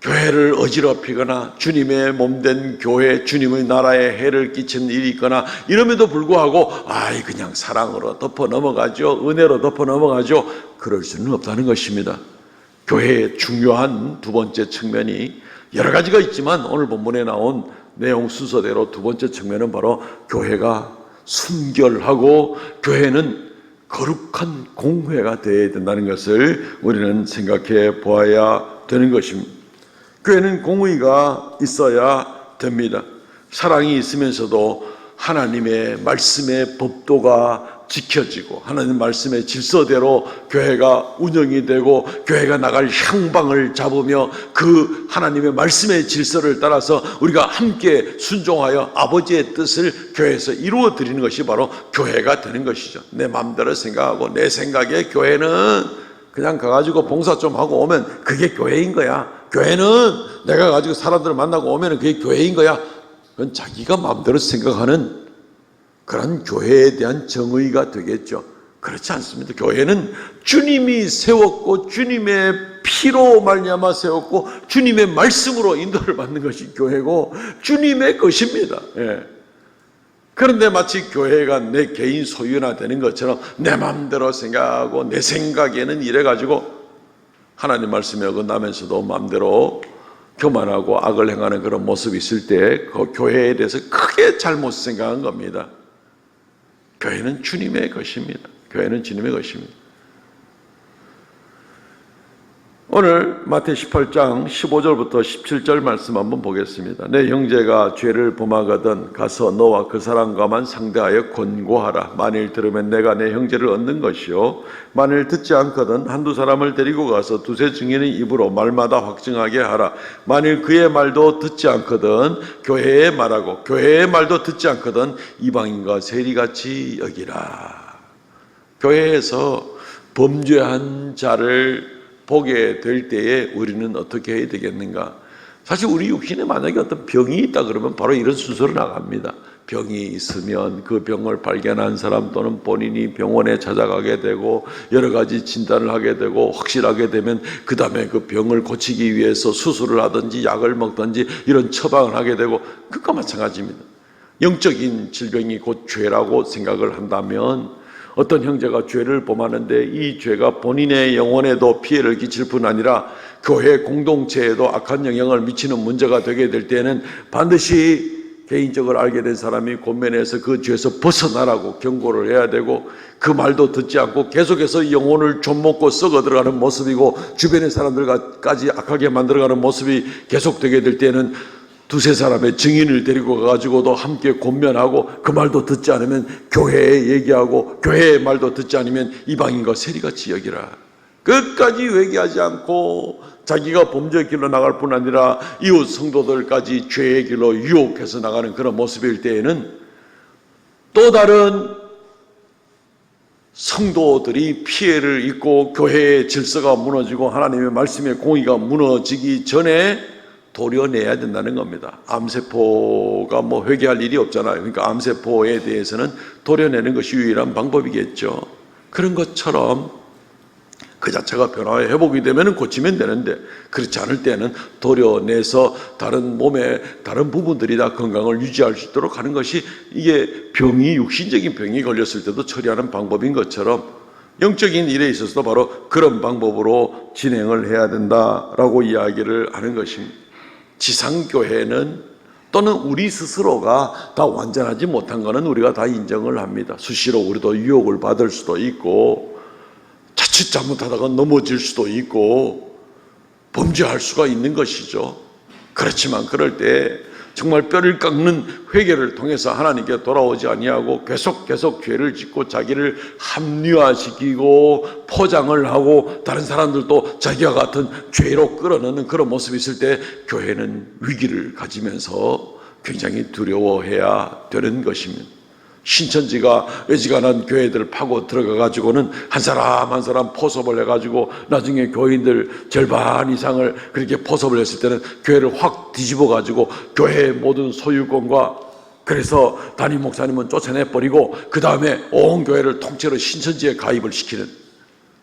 교회를 어지럽히거나 주님의 몸된 교회, 주님의 나라에 해를 끼친 일이 있거나 이럼에도 불구하고 그냥 사랑으로 덮어 넘어가죠, 은혜로 덮어 넘어가죠, 그럴 수는 없다는 것입니다. 교회의 중요한 두 번째 측면이 여러 가지가 있지만 오늘 본문에 나온 내용 순서대로 두 번째 측면은 바로 교회가 순결하고 교회는 거룩한 공회가 되어야 된다는 것을 우리는 생각해 보아야 되는 것입니다. 교회는 공의가 있어야 됩니다. 사랑이 있으면서도 하나님의 말씀의 법도가 지켜지고 하나님 말씀의 질서대로 교회가 운영이 되고 교회가 나갈 향방을 잡으며 그 하나님의 말씀의 질서를 따라서 우리가 함께 순종하여 아버지의 뜻을 교회에서 이루어 드리는 것이 바로 교회가 되는 것이죠. 내 마음대로 생각하고 내 생각에 교회는 그냥 가가지고 봉사 좀 하고 오면 그게 교회인 거야. 교회는 내가 가지고 사람들을 만나고 오면 그게 교회인 거야. 그건 자기가 마음대로 생각하는 그런 교회에 대한 정의가 되겠죠. 그렇지 않습니다. 교회는 주님이 세웠고 주님의 피로 말미암아 세웠고 주님의 말씀으로 인도를 받는 것이 교회고 주님의 것입니다. 예. 그런데 마치 교회가 내 개인 소유나 되는 것처럼 내 마음대로 생각하고 내 생각에는 이래가지고 하나님 말씀에 어긋나면서도 마음대로 교만하고 악을 행하는 그런 모습이 있을 때 그 교회에 대해서 크게 잘못 생각한 겁니다. 교회는 주님의 것입니다. 교회는 주님의 것입니다. 오늘 마태 18장 15절부터 17절 말씀 한번 보겠습니다. 내 형제가 죄를 범하거든 가서 너와 그 사람과만 상대하여 권고하라. 만일 들으면 내가 내 형제를 얻는 것이요 만일 듣지 않거든 한두 사람을 데리고 가서 두세 증인의 입으로 말마다 확증하게 하라. 만일 그의 말도 듣지 않거든 교회의 말하고 교회의 말도 듣지 않거든 이방인과 세리같이 여기라. 교회에서 범죄한 자를 보게 될 때에 우리는 어떻게 해야 되겠는가? 사실 우리 육신에 만약에 어떤 병이 있다 그러면 바로 이런 순서로 나갑니다. 병이 있으면 그 병을 발견한 사람 또는 본인이 병원에 찾아가게 되고 여러 가지 진단을 하게 되고 확실하게 되면 그 다음에 그 병을 고치기 위해서 수술을 하든지 약을 먹든지 이런 처방을 하게 되고 그것과 마찬가지입니다. 영적인 질병이 곧 죄라고 생각을 한다면 어떤 형제가 죄를 범하는데 이 죄가 본인의 영혼에도 피해를 끼칠 뿐 아니라 교회 공동체에도 악한 영향을 미치는 문제가 되게 될 때는 반드시 개인적으로 알게 된 사람이 권면해서 그 죄에서 벗어나라고 경고를 해야 되고 그 말도 듣지 않고 계속해서 영혼을 좀먹고 썩어 들어가는 모습이고 주변의 사람들까지 악하게 만들어가는 모습이 계속되게 될 때는 두세 사람의 증인을 데리고 가가지고도 함께 권면하고 그 말도 듣지 않으면 교회에 얘기하고 교회의 말도 듣지 않으면 이방인과 세리같이 여기라. 끝까지 회개하지 않고 자기가 범죄의 길로 나갈 뿐 아니라 이웃 성도들까지 죄의 길로 유혹해서 나가는 그런 모습일 때에는 또 다른 성도들이 피해를 입고 교회의 질서가 무너지고 하나님의 말씀의 공의가 무너지기 전에 도려내야 된다는 겁니다. 암세포가 뭐 회개할 일이 없잖아요. 그러니까 암세포에 대해서는 도려내는 것이 유일한 방법이겠죠. 그런 것처럼 그 자체가 변화의 회복이 되면 고치면 되는데 그렇지 않을 때는 도려내서 다른 몸의 다른 부분들이 다 건강을 유지할 수 있도록 하는 것이 이게 병이 육신적인 병이 걸렸을 때도 처리하는 방법인 것처럼 영적인 일에 있어서도 바로 그런 방법으로 진행을 해야 된다라고 이야기를 하는 것입니다. 지상교회는 또는 우리 스스로가 다 완전하지 못한 것은 우리가 다 인정을 합니다. 수시로 우리도 유혹을 받을 수도 있고 자칫 잘못하다가 넘어질 수도 있고 범죄할 수가 있는 것이죠. 그렇지만 그럴 때 정말 뼈를 깎는 회개를 통해서 하나님께 돌아오지 아니하고 계속 죄를 짓고 자기를 합리화시키고 포장을 하고 다른 사람들도 자기와 같은 죄로 끌어넣는 그런 모습이 있을 때 교회는 위기를 가지면서 굉장히 두려워해야 되는 것입니다. 신천지가 어지간한 교회들을 파고 들어가 가지고는 한 사람 한 사람 포섭을 해가지고 나중에 교인들 절반 이상을 그렇게 포섭을 했을 때는 교회를 확 뒤집어 가지고 교회의 모든 소유권과 그래서 담임 목사님은 쫓아내버리고 그 다음에 온 교회를 통째로 신천지에 가입을 시키는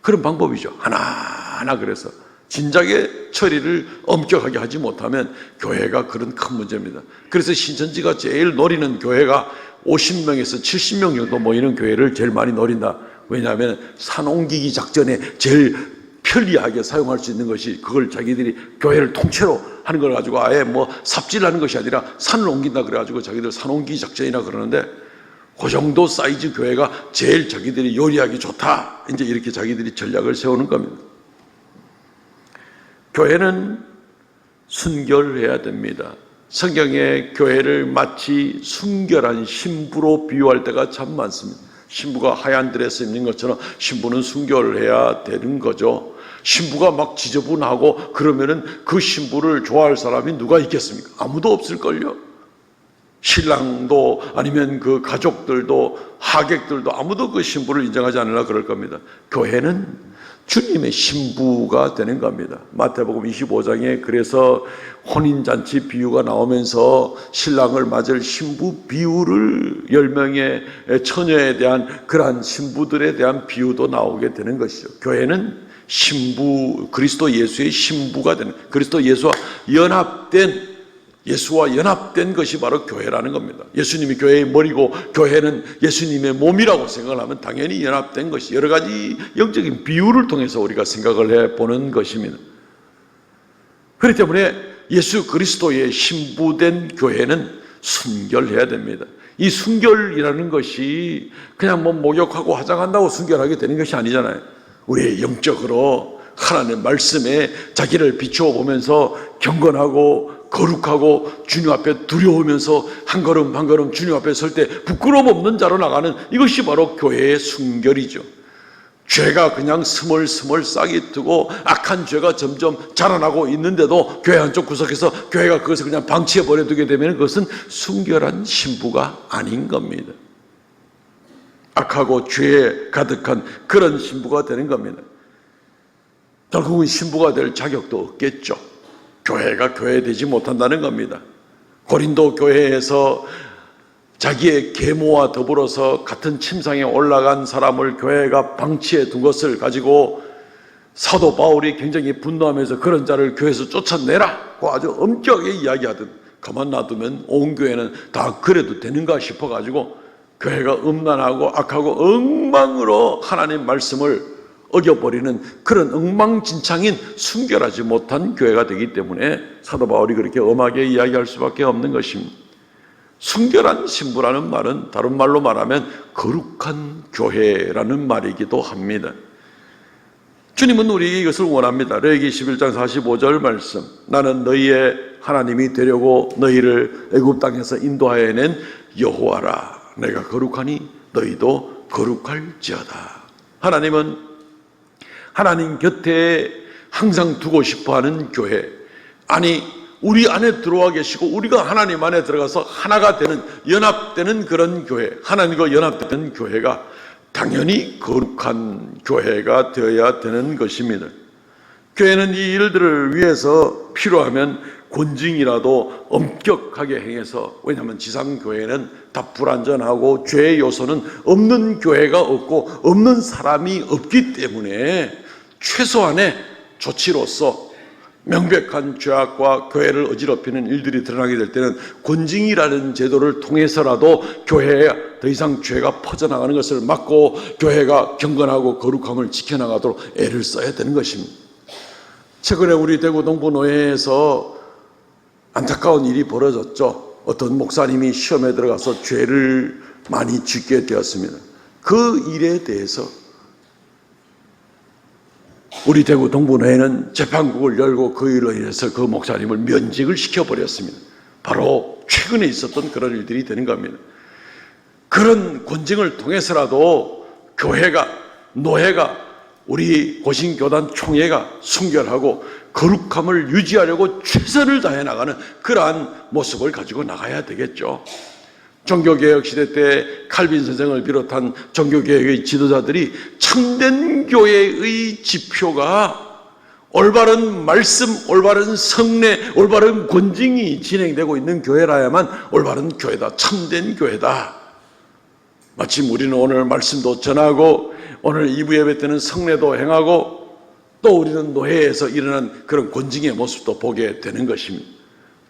그런 방법이죠. 하나하나. 그래서 진작에 처리를 엄격하게 하지 못하면 교회가 그런 큰 문제입니다. 그래서 신천지가 제일 노리는 교회가 50명에서 70명 정도 모이는 교회를 제일 많이 노린다. 왜냐하면 산옮기기 작전에 제일 편리하게 사용할 수 있는 것이 그걸 자기들이 교회를 통째로 하는 걸 가지고 아예 뭐 삽질하는 것이 아니라 산을 옮긴다 그래가지고 자기들 산옮기기 작전이라 그러는데 그 정도 사이즈 교회가 제일 자기들이 요리하기 좋다. 이제 이렇게 자기들이 전략을 세우는 겁니다. 교회는 순결해야 됩니다. 성경에 교회를 마치 순결한 신부로 비유할 때가 참 많습니다. 신부가 하얀 드레스 입는 것처럼 신부는 순결해야 되는 거죠. 신부가 막 지저분하고 그러면은 그 신부를 좋아할 사람이 누가 있겠습니까? 아무도 없을걸요. 신랑도 아니면 그 가족들도 하객들도 아무도 그 신부를 인정하지 않으려 그럴 겁니다. 교회는 주님의 신부가 되는 겁니다. 마태복음 25장에 그래서 혼인잔치 비유가 나오면서 신랑을 맞을 신부 비유를 10명의 처녀에 대한 그러한 신부들에 대한 비유도 나오게 되는 것이죠. 교회는 신부, 그리스도 예수의 신부가 되는, 그리스도 예수와 연합된 것이 바로 교회라는 겁니다. 예수님이 교회의 머리고 교회는 예수님의 몸이라고 생각을 하면 당연히 연합된 것이, 여러 가지 영적인 비유를 통해서 우리가 생각을 해보는 것입니다. 그렇기 때문에 예수 그리스도의 신부된 교회는 순결해야 됩니다. 이 순결이라는 것이 그냥 목욕하고 화장한다고 순결하게 되는 것이 아니잖아요. 우리의 영적으로 하나님의 말씀에 자기를 비추어 보면서 경건하고 거룩하고 주님 앞에 두려우면서 한 걸음 한 걸음 주님 앞에 설 때 부끄러움 없는 자로 나가는, 이것이 바로 교회의 순결이죠. 죄가 그냥 스멀스멀 싹이 트고 악한 죄가 점점 자라나고 있는데도 교회 한쪽 구석에서 교회가 그것을 그냥 방치해 버려두게 되면 그것은 순결한 신부가 아닌 겁니다. 악하고 죄에 가득한 그런 신부가 되는 겁니다. 결국은 신부가 될 자격도 없겠죠. 교회가 교회되지 못한다는 겁니다. 고린도 교회에서 자기의 계모와 더불어서 같은 침상에 올라간 사람을 교회가 방치해 둔 것을 가지고 사도 바울이 굉장히 분노하면서 그런 자를 교회에서 쫓아내라고 아주 엄격하게 이야기하듯, 가만 놔두면 온 교회는 다 그래도 되는가 싶어가지고 교회가 음란하고 악하고 엉망으로 하나님 말씀을 어겨버리는 그런 엉망진창인 순결하지 못한 교회가 되기 때문에 사도 바울이 그렇게 엄하게 이야기할 수밖에 없는 것입니다. 순결한 신부라는 말은 다른 말로 말하면 거룩한 교회라는 말이기도 합니다. 주님은 우리에게 이것을 원합니다. 레위기 11장 45절 말씀, 나는 너희의 하나님이 되려고 너희를 애굽 땅에서 인도하여 낸 여호와라. 내가 거룩하니 너희도 거룩할지어다. 하나님은 하나님 곁에 항상 두고 싶어하는 교회, 아니 우리 안에 들어와 계시고 우리가 하나님 안에 들어가서 하나가 되는, 연합되는 그런 교회, 하나님과 연합되는 교회가 당연히 거룩한 교회가 되어야 되는 것입니다. 교회는 이 일들을 위해서 필요하면 권징이라도 엄격하게 행해서, 왜냐하면 지상교회는 다 불완전하고 죄의 요소는 없는 교회가 없고 없는 사람이 없기 때문에 최소한의 조치로서 명백한 죄악과 교회를 어지럽히는 일들이 드러나게 될 때는 권징이라는 제도를 통해서라도 교회에 더 이상 죄가 퍼져나가는 것을 막고 교회가 경건하고 거룩함을 지켜나가도록 애를 써야 되는 것입니다. 최근에 우리 대구 동부노회에서 안타까운 일이 벌어졌죠. 어떤 목사님이 시험에 들어가서 죄를 많이 짓게 되었습니다. 그 일에 대해서 우리 대구 동부노회는 재판국을 열고 그 일로 인해서 그 목사님을 면직을 시켜버렸습니다. 바로 최근에 있었던 그런 일들이 되는 겁니다. 그런 권징을 통해서라도 교회가, 노회가, 우리 고신교단 총회가 순결하고 거룩함을 유지하려고 최선을 다해 나가는 그러한 모습을 가지고 나가야 되겠죠. 종교개혁 시대 때 칼빈 선생을 비롯한 종교개혁의 지도자들이 참된 교회의 지표가 올바른 말씀, 올바른 성례, 올바른 권징이 진행되고 있는 교회라야만 올바른 교회다, 참된 교회다. 마침 우리는 오늘 말씀도 전하고 오늘 2부 예배 때는 성례도 행하고 또 우리는 노회에서 일어난 그런 권징의 모습도 보게 되는 것입니다.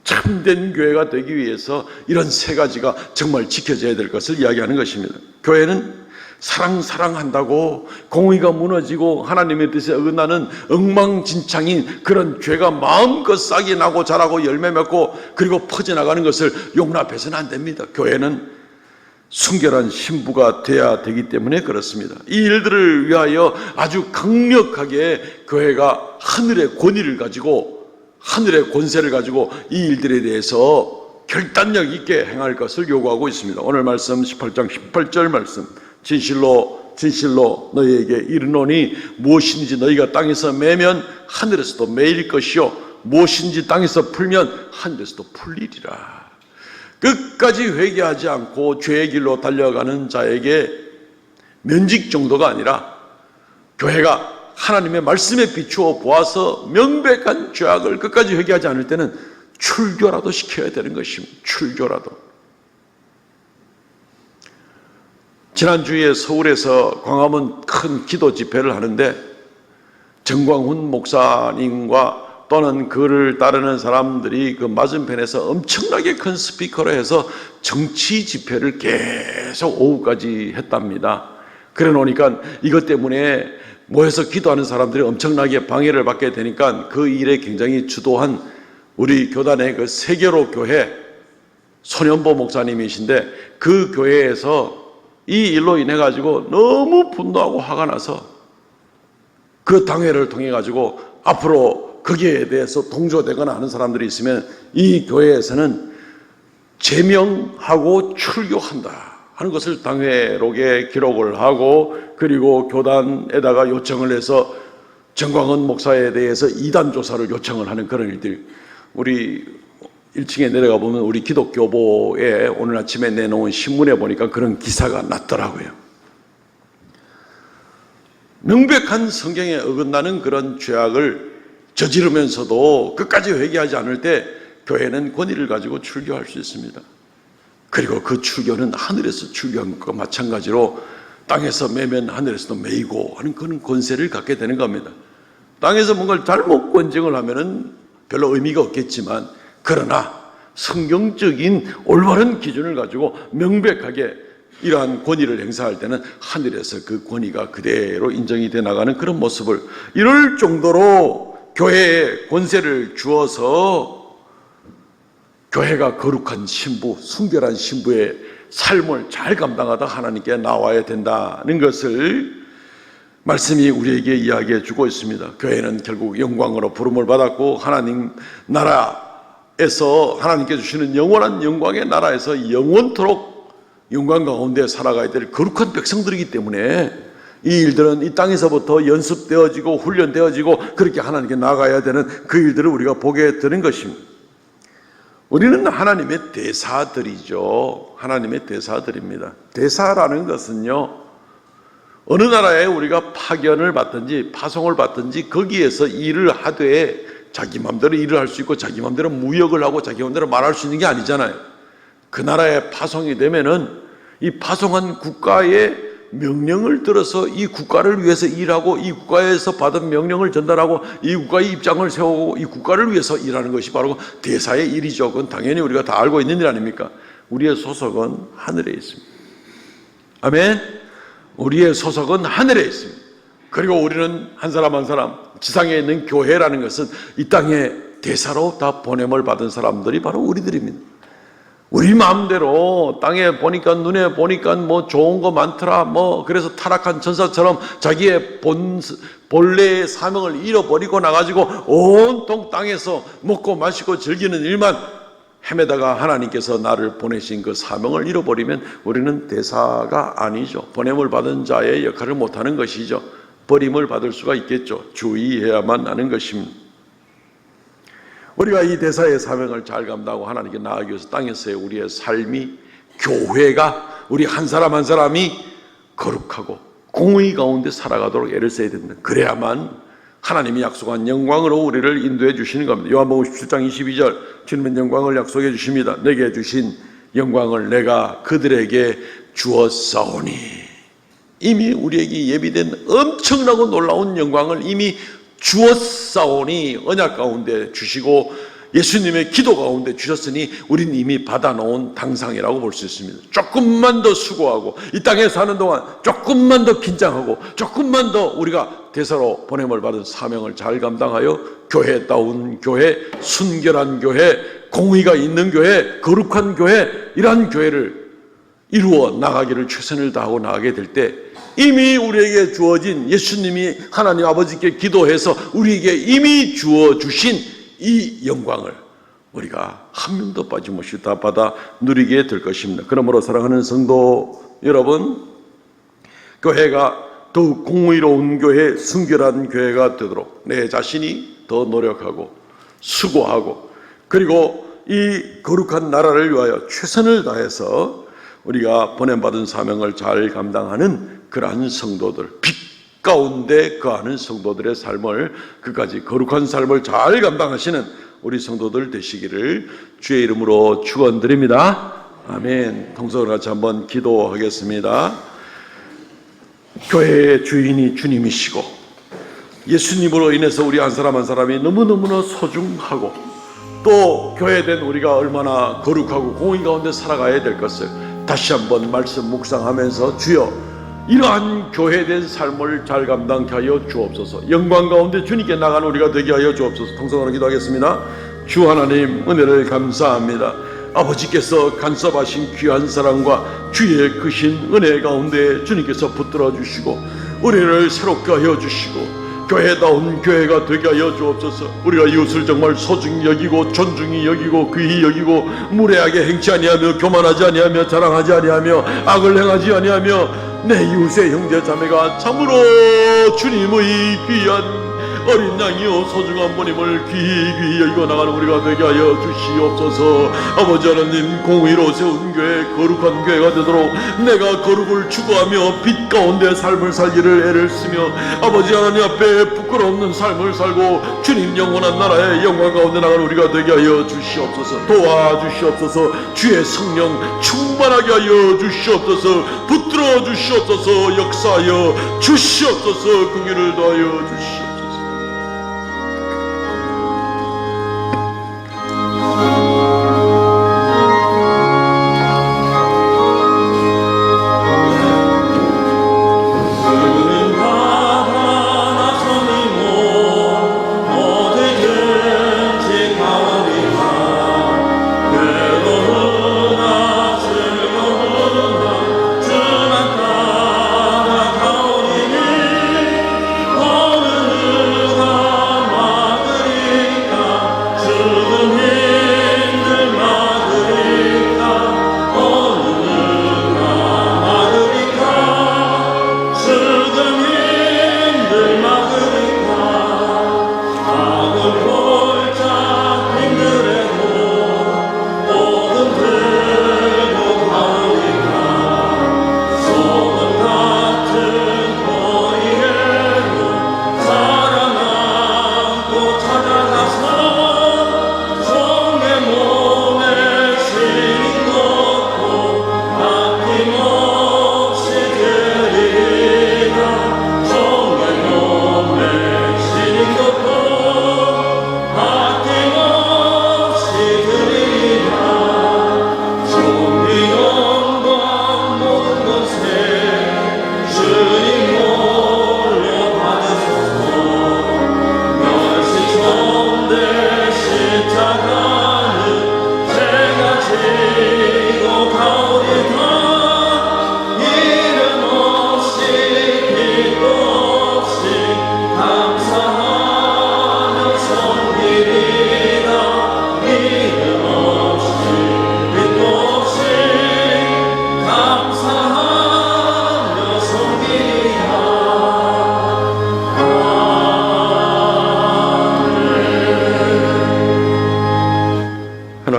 참된 교회가 되기 위해서 이런 세 가지가 정말 지켜져야 될 것을 이야기하는 것입니다. 교회는 사랑한다고 공의가 무너지고 하나님의 뜻에 어긋나는 엉망진창인 그런 죄가 마음껏 싹이 나고 자라고 열매 맺고 그리고 퍼져나가는 것을 용납해서는 안 됩니다. 교회는 순결한 신부가 돼야 되기 때문에 그렇습니다. 이 일들을 위하여 아주 강력하게 교회가 하늘의 권위를 가지고, 하늘의 권세를 가지고 이 일들에 대해서 결단력 있게 행할 것을 요구하고 있습니다. 오늘 말씀 18장 18절 말씀, 진실로 진실로 너희에게 이르노니 무엇인지 너희가 땅에서 매면 하늘에서도 매일 것이요 무엇인지 땅에서 풀면 하늘에서도 풀리리라. 끝까지 회개하지 않고 죄의 길로 달려가는 자에게 면직 정도가 아니라 교회가 하나님의 말씀에 비추어 보아서 명백한 죄악을 끝까지 회개하지 않을 때는 출교라도 시켜야 되는 것입니다. 출교라도. 지난주에 서울에서 광화문 큰 기도 집회를 하는데 정광훈 목사님과 또는 그를 따르는 사람들이 그 맞은편에서 엄청나게 큰 스피커로 해서 정치 집회를 계속 오후까지 했답니다. 그래 놓으니까 이것 때문에 모여서 기도하는 사람들이 엄청나게 방해를 받게 되니까 그 일에 굉장히 주도한 우리 교단의 그 세계로 교회 손현보 목사님이신데 그 교회에서 이 일로 인해 가지고 너무 분노하고 화가 나서 그 당회를 통해 가지고 앞으로 거기에 대해서 동조되거나 하는 사람들이 있으면 이 교회에서는 제명하고 출교한다 하는 것을 당회록에 기록을 하고, 그리고 교단에다가 요청을 해서 정광훈 목사에 대해서 이단 조사를 요청을 하는 그런 일들. 우리 1층에 내려가 보면 우리 기독교보에 오늘 아침에 내놓은 신문에 보니까 그런 기사가 났더라고요. 명백한 성경에 어긋나는 그런 죄악을 저지르면서도 끝까지 회개하지 않을 때 교회는 권위를 가지고 출교할 수 있습니다. 그리고 그 출교는 하늘에서 출교한 것과 마찬가지로 땅에서 매면 하늘에서도 매이고 하는 그런 권세를 갖게 되는 겁니다. 땅에서 뭔가를 잘못 권정을 하면은 별로 의미가 없겠지만, 그러나 성경적인 올바른 기준을 가지고 명백하게 이러한 권위를 행사할 때는 하늘에서 그 권위가 그대로 인정이 돼 나가는 그런 모습을, 이럴 정도로 교회에 권세를 주어서 교회가 거룩한 신부, 순결한 신부의 삶을 잘 감당하다 하나님께 나와야 된다는 것을 말씀이 우리에게 이야기해 주고 있습니다. 교회는 결국 영광으로 부름을 받았고 하나님 나라에서 하나님께 주시는 영원한 영광의 나라에서 영원토록 영광 가운데 살아가야 될 거룩한 백성들이기 때문에 이 일들은 이 땅에서부터 연습되어지고 훈련되어지고 그렇게 하나님께 나가야 되는 그 일들을 우리가 보게 되는 것입니다. 우리는 하나님의 대사들이죠. 하나님의 대사들입니다. 대사라는 것은요, 어느 나라에 우리가 파견을 받든지 파송을 받든지 거기에서 일을 하되 자기 마음대로 일을 할 수 있고 자기 마음대로 무역을 하고 자기 마음대로 말할 수 있는 게 아니잖아요. 그 나라에 파송이 되면은 이 파송한 국가의 명령을 들어서 이 국가를 위해서 일하고 이 국가에서 받은 명령을 전달하고 이 국가의 입장을 세우고 이 국가를 위해서 일하는 것이 바로 대사의 일이죠. 그건 당연히 우리가 다 알고 있는 일 아닙니까? 우리의 소속은 하늘에 있습니다. 아멘. 우리의 소속은 하늘에 있습니다. 그리고 우리는 한 사람 한 사람, 지상에 있는 교회라는 것은 이 땅에 대사로 다 보냄을 받은 사람들이 바로 우리들입니다. 우리 마음대로 땅에 보니까 눈에 보니까 뭐 좋은 거 많더라 뭐 그래서 타락한 천사처럼 자기의 본래의 사명을 잃어버리고 나가지고 온통 땅에서 먹고 마시고 즐기는 일만 헤매다가 하나님께서 나를 보내신 그 사명을 잃어버리면 우리는 대사가 아니죠. 보냄을 받은 자의 역할을 못하는 것이죠. 버림을 받을 수가 있겠죠. 주의해야만 하는 것입니다. 우리가 이 대사의 사명을 잘 감당하고 하나님께 나아가기 위해서 땅에서의 우리의 삶이, 교회가, 우리 한 사람 한 사람이 거룩하고 공의 가운데 살아가도록 애를 써야 된다. 그래야만 하나님이 약속한 영광으로 우리를 인도해 주시는 겁니다. 요한복음 17장 22절 주님은 영광을 약속해 주십니다. 내게 주신 영광을 내가 그들에게 주었사오니. 이미 우리에게 예비된 엄청나고 놀라운 영광을 이미 주었사오니, 언약 가운데 주시고 예수님의 기도 가운데 주셨으니 우린 이미 받아놓은 당상이라고 볼 수 있습니다. 조금만 더 수고하고 이 땅에 사는 동안 조금만 더 긴장하고 조금만 더 우리가 대사로 보냄을 받은 사명을 잘 감당하여 교회다운 교회, 순결한 교회, 공의가 있는 교회, 거룩한 교회, 이러한 교회를 이루어 나가기를 최선을 다하고 나가게 될 때 이미 우리에게 주어진 예수님이 하나님 아버지께 기도해서 우리에게 이미 주어 주신 이 영광을 우리가 한 명도 빠짐없이 다 받아 누리게 될 것입니다. 그러므로 사랑하는 성도 여러분, 교회가 더욱 공의로운 교회, 순결한 교회가 되도록 내 자신이 더 노력하고 수고하고 그리고 이 거룩한 나라를 위하여 최선을 다해서 우리가 보냄받은 사명을 잘 감당하는 그러한 성도들, 빛 가운데 거하는 성도들의 삶을, 그까지 거룩한 삶을 잘 감당하시는 우리 성도들 되시기를 주의 이름으로 축원드립니다. 아멘. 통성을 같이 한번 기도하겠습니다. 교회의 주인이 주님이시고 예수님으로 인해서 우리 한 사람 한 사람이 너무너무나 소중하고 또 교회된 우리가 얼마나 거룩하고 공의 가운데 살아가야 될 것을 다시 한번 말씀 묵상하면서 주여 이러한 교회된 삶을 잘 감당케 하여 주옵소서. 영광 가운데 주님께 나가는 우리가 되게 하여 주옵소서. 통성으로 기도하겠습니다. 주 하나님 은혜를 감사합니다. 아버지께서 간섭하신 귀한 사랑과 주의 크신 은혜 가운데 주님께서 붙들어 주시고 우리를 새롭게 하여 주시고 교회다운 교회가 되게 하여 주옵소서. 우리가 이웃을 정말 소중히 여기고 존중히 여기고 귀히 여기고 무례하게 행치 아니하며 교만하지 아니하며 자랑하지 아니하며 악을 행하지 아니하며 내 이웃의 형제 자매가 참으로 주님의 귀한 어린 양이요 소중한 모님을 귀히 여기고 나가는 우리가 되게 하여 주시옵소서. 아버지 하나님, 공의로 세운 교회, 거룩한 교회가 되도록 내가 거룩을 추구하며 빛 가운데 삶을 살기를 애를 쓰며 아버지 하나님 앞에 부끄러움없는 삶을 살고 주님 영원한 나라의 영광 가운데 나가는 우리가 되게 하여 주시옵소서. 도와주시옵소서. 주의 성령 충만하게 하여 주시옵소서. 붙들어 주시옵소서. 역사하여 주시옵소서. 그 길을 더하여 주시옵소서.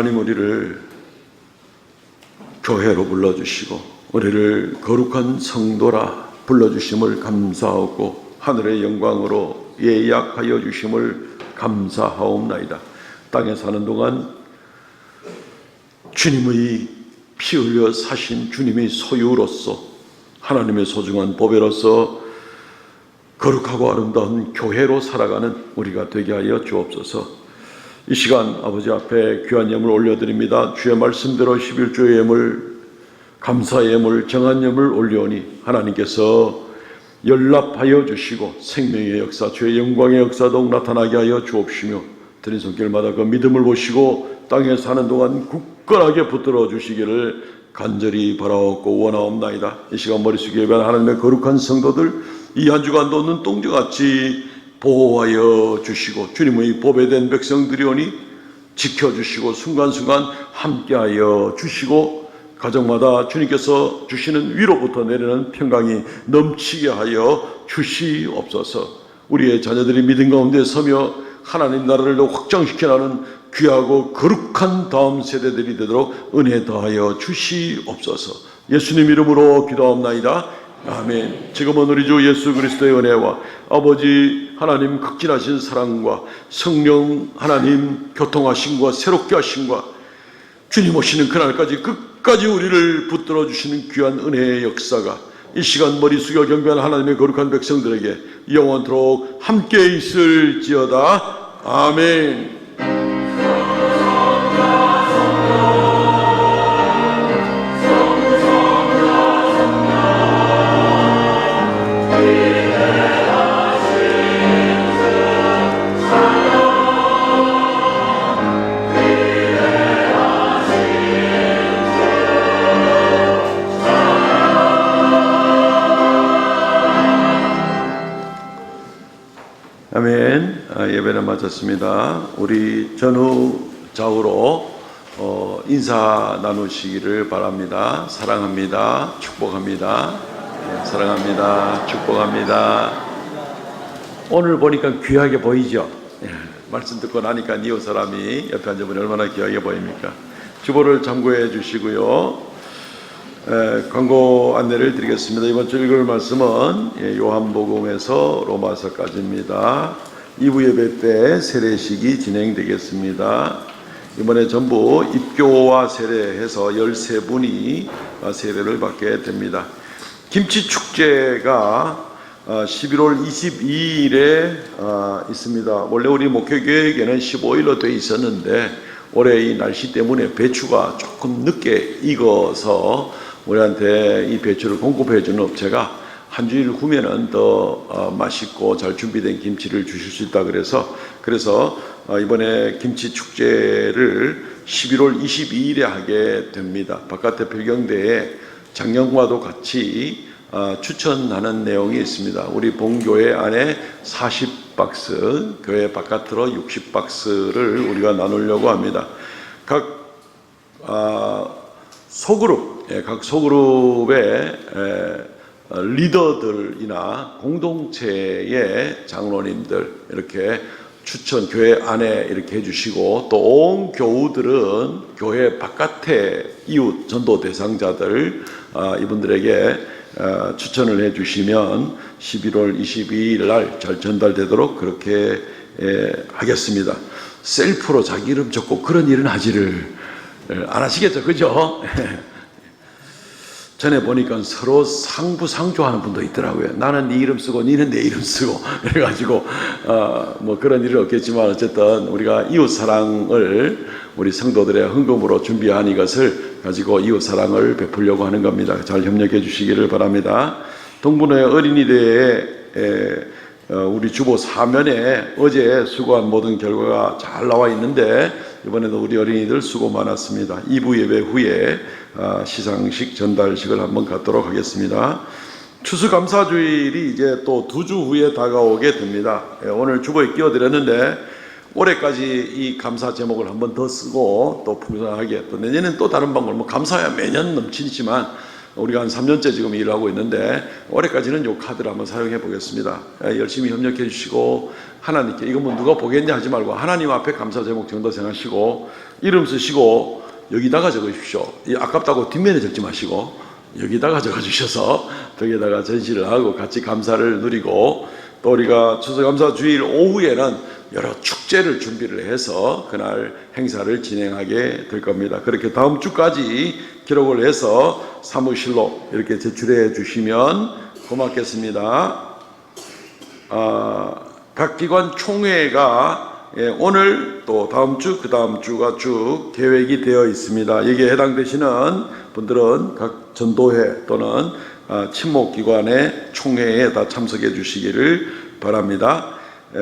하나님, 우리를 교회로 불러주시고 우리를 거룩한 성도라 불러주심을 감사하고 하늘의 영광으로 예약하여 주심을 감사하옵나이다. 땅에 사는 동안 주님의 피 흘려 사신 주님의 소유로서 하나님의 소중한 보배로서 거룩하고 아름다운 교회로 살아가는 우리가 되게 하여 주옵소서. 이 시간 아버지 앞에 귀한 예물 올려드립니다. 주의 말씀대로 11조의 예물, 감사의 예물, 정한 예물 올려오니 하나님께서 연락하여 주시고 생명의 역사, 주의 영광의 역사도 나타나게 하여 주옵시며 드린 손길마다 그 믿음을 보시고 땅에 사는 동안 굳건하게 붙들어 주시기를 간절히 바라옵고 원하옵나이다. 이 시간 머리 숙여 예배하는 하나님의 거룩한 성도들, 이 한 주간도 눈동자같이 보호하여 주시고 주님의 보배된 백성들이오니 지켜주시고 순간순간 함께하여 주시고 가정마다 주님께서 주시는 위로부터 내리는 평강이 넘치게 하여 주시옵소서. 우리의 자녀들이 믿음 가운데 서며 하나님 나라를 더 확장시켜 나가는 귀하고 거룩한 다음 세대들이 되도록 은혜 더하여 주시옵소서. 예수님 이름으로 기도하옵나이다. 아멘. 지금은 우리 주 예수 그리스도의 은혜와 아버지 하나님 극진하신 사랑과 성령 하나님 교통하심과 새롭게 하심과 주님 오시는 그날까지 끝까지 우리를 붙들어 주시는 귀한 은혜의 역사가 이 시간 머리 숙여 경배하는 하나님의 거룩한 백성들에게 영원토록 함께 있을지어다. 아멘. 아멘. 예배는 마쳤습니다. 우리 전후 좌우로 인사 나누시기를 바랍니다. 사랑합니다. 축복합니다. 사랑합니다. 축복합니다. 오늘 보니까 귀하게 보이죠? 말씀 듣고 나니까 이웃 사람이 옆에 앉아보니 얼마나 귀하게 보입니까? 주보를 참고해 주시고요. 광고 안내를 드리겠습니다. 이번 주 읽을 말씀은 요한복음에서 로마서까지입니다. 2부 예배 때 세례식이 진행되겠습니다. 이번에 전부 입교와 세례해서 13분이 세례를 받게 됩니다. 김치축제가 11월 22일에 있습니다. 원래 우리 목회계획에는 15일로 되어 있었는데 올해 이 날씨 때문에 배추가 조금 늦게 익어서 우리한테 이 배추를 공급해 주는 업체가 한 주일 후면은 더 맛있고 잘 준비된 김치를 주실 수 있다 그래서 이번에 김치 축제를 11월 22일에 하게 됩니다. 바깥에 필경대에 작년과도 같이 추천하는 내용이 있습니다. 우리 본교회 안에 40박스, 교회 바깥으로 60박스를 우리가 나누려고 합니다. 각 소그룹의 리더들이나 공동체의 장로님들 이렇게 추천 교회 안에 이렇게 해주시고 또 온 교우들은 교회 바깥의 이웃 전도 대상자들 이분들에게 추천을 해주시면 11월 22일 날 잘 전달되도록 그렇게 하겠습니다. 셀프로 자기 이름 적고 그런 일은 하지를 안 하시겠죠, 그죠? 전에 보니까 서로 상부상조하는 분도 있더라고요. 나는 네 이름 쓰고 니는 내 이름 쓰고 그래가지고 뭐 그런 일은 없겠지만 어쨌든 우리가 이웃 사랑을 우리 성도들의 헌금으로 준비한 이것을 가지고 이웃 사랑을 베풀려고 하는 겁니다. 잘 협력해 주시기를 바랍니다. 동분회 어린이대회 우리 주보 사면에 어제 수고한 모든 결과가 잘 나와 있는데 이번에도 우리 어린이들 수고 많았습니다. 2부 예배 후에 시상식 전달식을 한번 갖도록 하겠습니다. 추수감사주일이 이제 또 2주 후에 다가오게 됩니다. 오늘 주보에 끼워드렸는데 올해까지 이 감사 제목을 한번 더 쓰고 또 풍성하게 또 내년엔 또 다른 방법 뭐 감사야 매년 넘치지만 우리가 한 3년째 지금 일을 하고 있는데 올해까지는 이 카드를 한번 사용해 보겠습니다. 열심히 협력해 주시고 하나님께 이거 뭐 누가 보겠냐 하지 말고 하나님 앞에 감사 제목 정도 생각하시고 이름 쓰시고 여기다가 적으십시오. 아깝다고 뒷면에 적지 마시고 여기다가 적어주셔서 벽에다가 전시를 하고 같이 감사를 누리고 또 우리가 추수감사주일 오후에는 여러 축제를 준비를 해서 그날 행사를 진행하게 될 겁니다. 그렇게 다음 주까지 기록을 해서 사무실로 이렇게 제출해 주시면 고맙겠습니다. 각 기관 총회가 오늘 또 다음 주, 그 다음 주가 쭉 계획이 되어 있습니다. 여기에 해당되시는 분들은 각 전도회 또는 친목기관의 총회에 다 참석해 주시기를 바랍니다.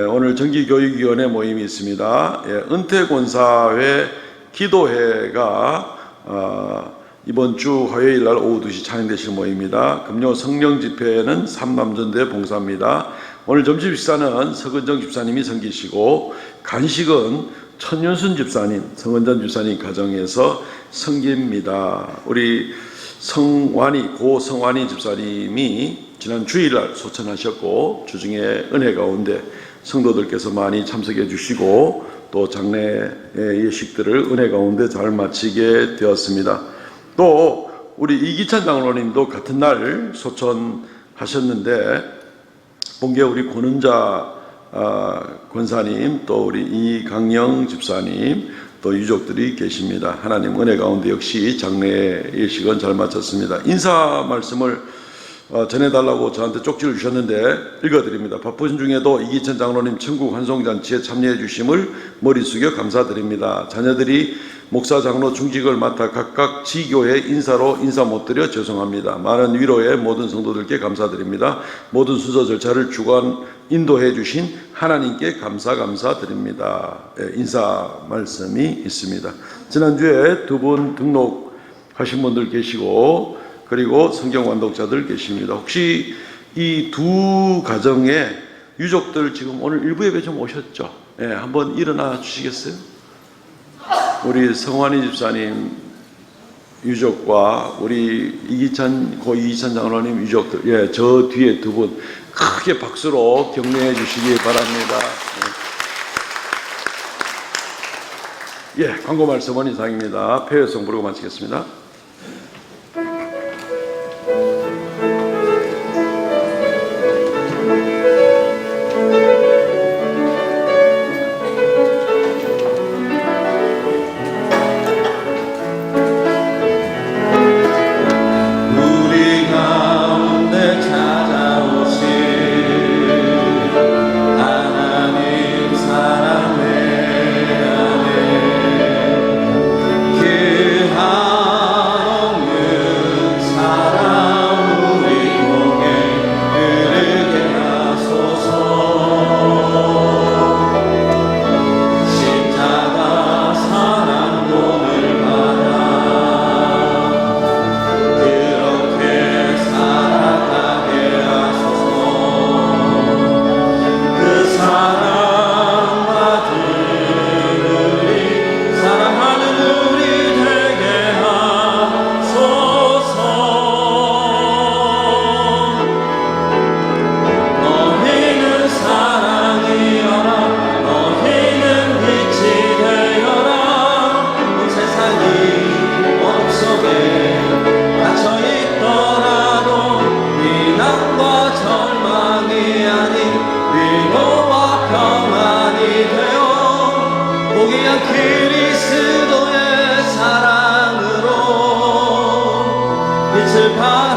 오늘 정기교육위원회 모임이 있습니다. 은퇴권사회 기도회가 이번 주 화요일 날 오후 2시 찬양되실 모임입니다. 금요 성령 집회는 삼남전대 봉사입니다. 오늘 점심 식사는 서근정 집사님이 섬기시고 간식은 천윤순 집사님, 성은전 집사님 가정에서 섬깁니다. 우리 고성환이 집사님이 지난 주일날 소천하셨고 주중에 은혜 가운데 성도들께서 많이 참석해 주시고 또 장례 예식들을 은혜 가운데 잘 마치게 되었습니다. 또 우리 이기찬 장로님도 같은 날 소천하셨는데 본계 우리 권은자 권사님 또 우리 이강영 집사님 또 유족들이 계십니다. 하나님 은혜 가운데 역시 장례 예식은 잘 마쳤습니다. 인사 말씀을 전해달라고 저한테 쪽지를 주셨는데 읽어드립니다. 바쁘신 중에도 이기천 장로님 천국 환송잔치에 참여해 주심을 머리 숙여 감사드립니다. 자녀들이 목사 장로 중직을 맡아 각각 지교회 인사로 인사 못 드려 죄송합니다. 많은 위로에 모든 성도들께 감사드립니다. 모든 순서 절차를 주관 인도해 주신 하나님께 감사드립니다. 인사 말씀이 있습니다. 지난주에 두 분 등록하신 분들 계시고 그리고 성경 완독자들 계십니다. 혹시 이 두 가정의 유족들 지금 오늘 일부 예배 좀 오셨죠? 한번 일어나 주시겠어요? 우리 성환이 집사님 유족과 우리 고 이기찬 장로님 유족들, 저 뒤에 두 분 크게 박수로 격려해 주시기 바랍니다. 광고 말씀은 이상입니다. 폐회성 부르고 마치겠습니다. 그리스도의 사랑으로 빛을 발